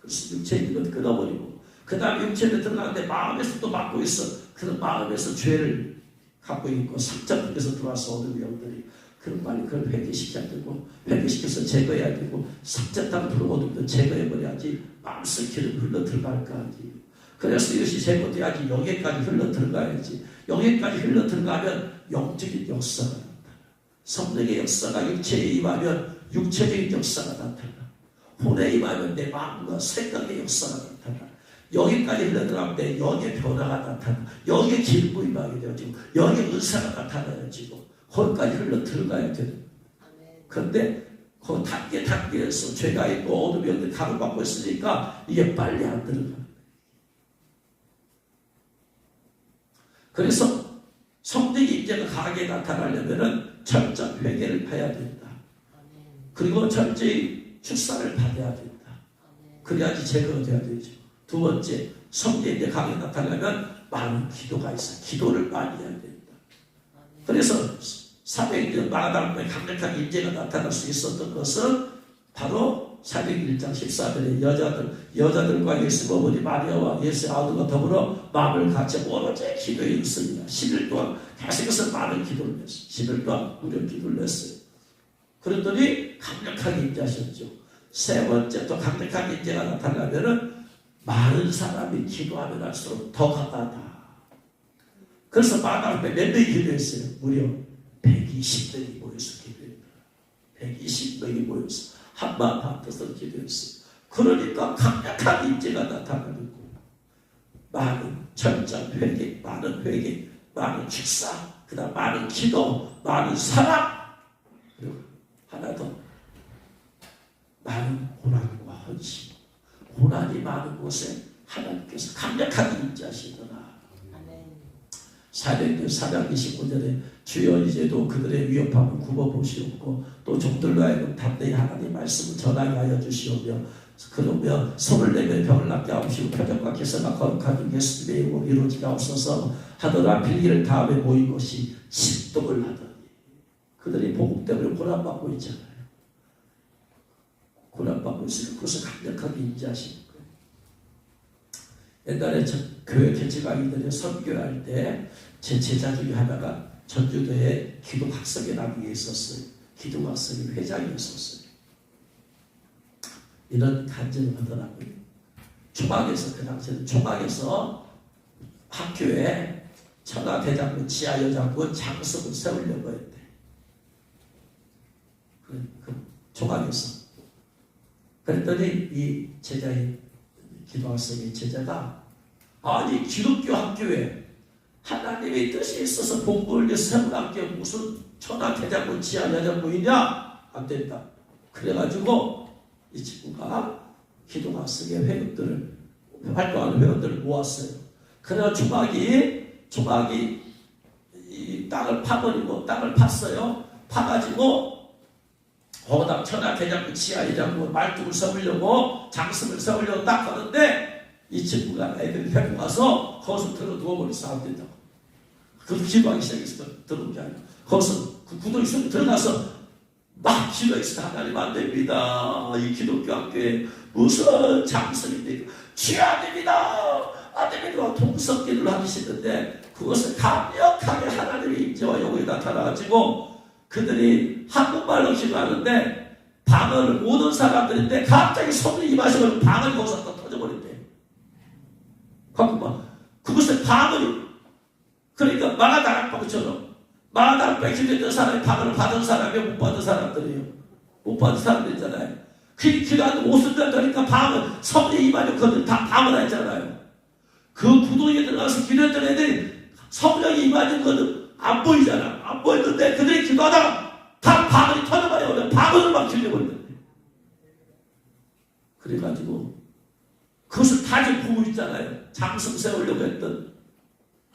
그래서 육체에 있는 건 끊어버리고 그 다음에 육체에 들어가는데 마음에서 또 막고 있어. 그런 마음에서 죄를 갖고 있고 상처에서 들어와서 어둠의 영들이 그럼 빨리 그걸 회개시켜야 되고 회개시켜서 제거해야 되고 삭제당 들어오는 제거해버려야지 마음속 기름 흘러 들어갈까지. 그래서 이것이 제거돼야지 영에까지 흘러 들어가야지. 영에까지 흘러 들어가면 영적인 역사가 나타나. 성령의 역사가 육체에 임하면 육체적인 역사가 나타나. 혼에 임하면 내 마음과 생각의 역사가 나타나. 여기까지 흘러 들어가면 내 영의 변화가 나타나. 영의 기름이 임하게 되어지고 영의 은사가 나타나야지고 거기까지 흘러 들어가야 되는. 그런데 그 단계에서 죄가 있고 어둠의 영들이 가로막고 있으니까 이게 빨리 안 들어가. 그래서 성령의 임재가 강하게 나타나려면은 철저한 회개를 해야 된다. 그리고 철저히 축사를 받아야 된다. 그래야지 제거가 돼야 되죠. 두 번째, 성령의 임재가 강하게 나타나려면 많은 기도가 있어요. 기도를 많이 해야 된다. 그래서 사도행전 마가다락방에 강력한 임재가 나타날 수 있었던 것은 바로 사도행전 1장 14절에 여자들과 예수 어머니 마리아와 예수의 아들과 더불어 마음을 같이 오로지 기도에 있습니다. 10일 동안 계속해서 많은 기도를 했어요. 10일 동안 무려 기도를 했어요. 그랬더니 강력하게 임재하셨죠. 세 번째 또 강력한 임재가 나타나면은 많은 사람이 기도하면 할수록 더 강하다. 그래서 마가다락방에 몇 명이 기도했어요? 무려 120명이 모여서 기도했다. 120명이 모여서 한마음 한뜻으로 기도했어요. 그러니까 강력한 임재가 나타나고 많은 철저한 회개, 많은 축사, 그 다음 많은 기도, 많은 사랑, 그리고 하나 더 많은 고난과 헌신. 고난이 많은 곳에 하나님께서 강력하게 임재하시더라. 사도행전 4장 29절에 주여 이제도 그들의 위협함을 굽어보시옵고 또 종들로 하여금 담대히 하나님의 말씀을 전하게 하여 주시오며 그러며 손을 내며 병을 낫게 하옵시고 표적과 기사가 거룩하게 예수님의 이름으로 이루어지게 하옵소서 하더라. 빌기를 다음에 모인 것이 십독을 하더니 그들이 복음 때문에 고난받고 있잖아요. 고난받고 있으니까 그것을 강력하게 인지하시는 거예요. 옛날에 교회 개척하기 전에 선교할 때 제 제자 중에 하나가 전주도에 기독학성회라는 게 있었어요. 기독학성회 회장이 있었어요. 이런 간증을 하더라고요. 초막에서 그 당시에는 초막에서 학교에 천하대장군, 지하여장군 장석을 세우려고 했대. 그 초막에서. 그랬더니 이 제자인 기독학성회 제자가 아니 기독교 학교에 하나님의 뜻이 있어서 본부를 세우는 게 무슨 천하대장군 지하여장군이냐? 안 된다. 그래가지고 이 친구가 기독학성회 회원들을 활동하는 회원들을 모았어요. 그래서 조막이 이 땅을 파버리고 땅을 팠어요. 파가지고 거기다 천하대장군 지하여장군 말뚝을 세우려고 장승을 세우려고 딱 하는데 이 친구가 애들이 데리고 가서 거기서 들어 누워버려서 안 된다고. 그래서 기도하기 시작했어. 들어온 게 아니라 거기서 그 구덩이 속에 들어가서 막 앞뒤가 있어 하나님 안 됩니다. 이 기독교 학교에 무슨 장성입니까? 취하됩니다. 안 됩니다. 통성기를 하시는데 그것을 강력하게 하나님의 임재와 영광이 나타나가지고 그들이 한국말로 기도하는데 방언을 모든 사람들인데 갑자기 성령이 임하시면 방언이 거기서 또 터져버린대. 한국말. 그것을 방언이 그러니까 마가다락방처럼 마가다락방에 기도했던 사람이 방언을 받은 사람이요 못 받은 사람들이에요. 못 받은 사람들이잖아요. 기도하는데 50년 되니까 방언 성령이 임하면 그들 다 방언하잖아요. 그 구덩이에 들어가서 기도했던 애들이 성령이 임하는 거는 안 보이잖아. 안 보이는데 그들이 기도하다가 다 방언이 터져버려. 방언을 막 길려버리는데. 그래가지고 그것을 다 지금 보고 있잖아요. 장성 세우려고 했던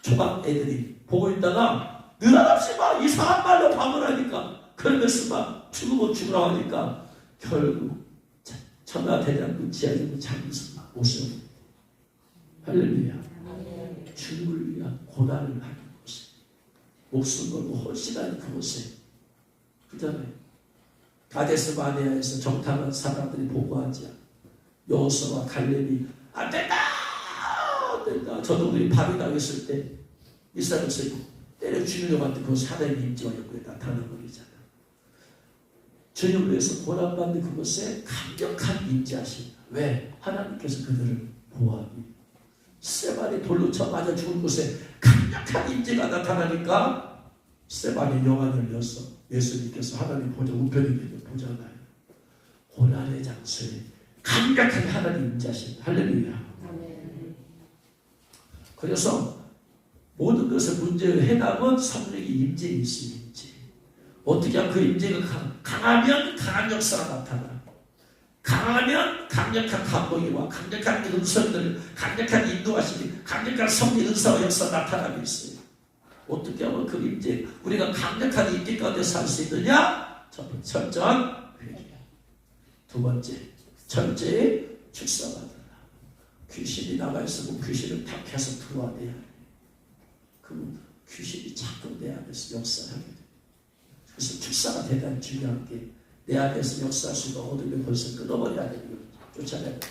초각 애들이 보고 있다가 느닷없이 막 이상한 말로 방언하니까 그러면서 막 죽으면 죽으라고 하니까 결국 천하대장군 지하정부 장성 막 오셔. 할렐루야. 주님을 위한 고난을 하는 곳에 목숨 걸고 헌신하는 그곳에 그다음에 가데스 바네아에서 정탐한 사람들이 보고하지 여호수아와 칼렙이 안 된다 안 된다 저들이 밤이 나겠을 때 이스라엘에서 때려 죽이려고 하는데 그것이 하나님의 임재와 영광이 나타나는 것이잖아. 주님을 위해서 고난받는 그곳에 강력한 임재하신다. 왜? 하나님께서 그들을 보호하기. 스테반이 돌로 쳐 맞아 죽은 곳에 강력한 임재가 나타나니까 스테반이 영안이 열렸어. 예수님께서 하나님 보좌 우편에 보잖아요. 고난의 장소에 강력하게 하나님 임재하신다. 할렐루야. 그래서 모든 것을 문제의 해답은 성령의 임재에 있습니다. 임재. 어떻게 하면 그 임재가 강하면 강한 역사가 나타나. 강하면 강력한 감동이와 강력한 음성들, 강력한 인도하심이, 강력한 성령 은사와 역사 나타나고 있어요. 어떻게 하면 그 임재, 우리가 강력한 임재 가운데 살 수 있느냐? 첫 번째, 철저한 회개. 두 번째, 철저히 축사받으라. 귀신이 나가 있으면 귀신을 탁해서 들어와내야 해. 그럼 귀신이 자꾸 내 안에서 역사하게 돼. 그래서 축사가 대단히 중요한 게 내 안에서 역사할 수 있는 어둠을 벌써 끊어버려야 되는 거죠. 쫓아내야 돼.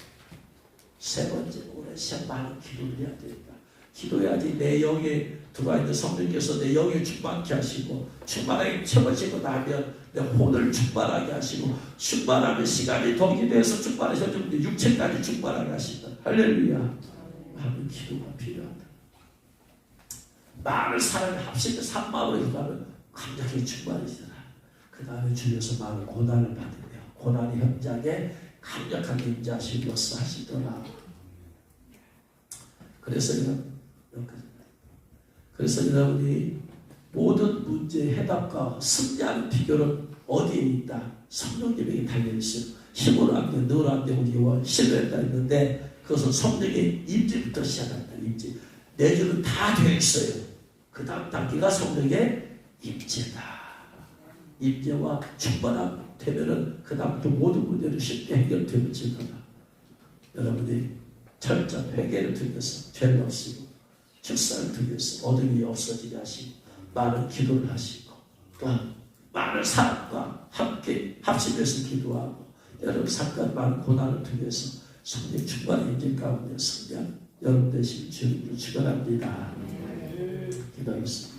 세 번째, 오랜 시간 많은 기도를 해야 됩니다. 기도해야지 내 영에 들어와 있는 성령께서 내 영에 충만케 하시고 충만하게 채워지고 나면 내 혼을 충만하게 하시고 충만하면 시간이 더 기도해서 충만하셔서 육체까지 충만하게 하신다. 할렐루야. 많은 기도가 필요하다. 많은 사람이 합심해 산마음으로 기도하면 강력히 충만해지더라. 그 다음에 주여서 많은 고난을 받으며 고난의 현장에 강력한 임재하시고 역사하시더라. 그래서 여러분이 모든 문제의 해답과 승리하는 비결은 어디에 있다? 성령님에게 달려있어요. 힘으로 안 돼, 너로 안 되고 여호와 신뢰했다 했는데 그것은 성령의 임재부터 시작한다. 임재. 내주는 다 되어 있어요. 그 다음 단계가 성령의 임재다. 임재와 충만함 되면은 그 다음부터 모든 문제를 쉽게 해결되는 지거나 여러분이 철저한 회개를 통해서 죄를 없이고 축사를 통해서 어둠이 없어지게 하시고 많은 기도를 하시고 또한 많은 사람과 함께 합심해서 기도하고 여러분 잠깐 많은 고난을 통해서 성령 충만한 임재 가운데 승리한 여러분 되시길 주님으로 축원합니다. 기도하겠습니다.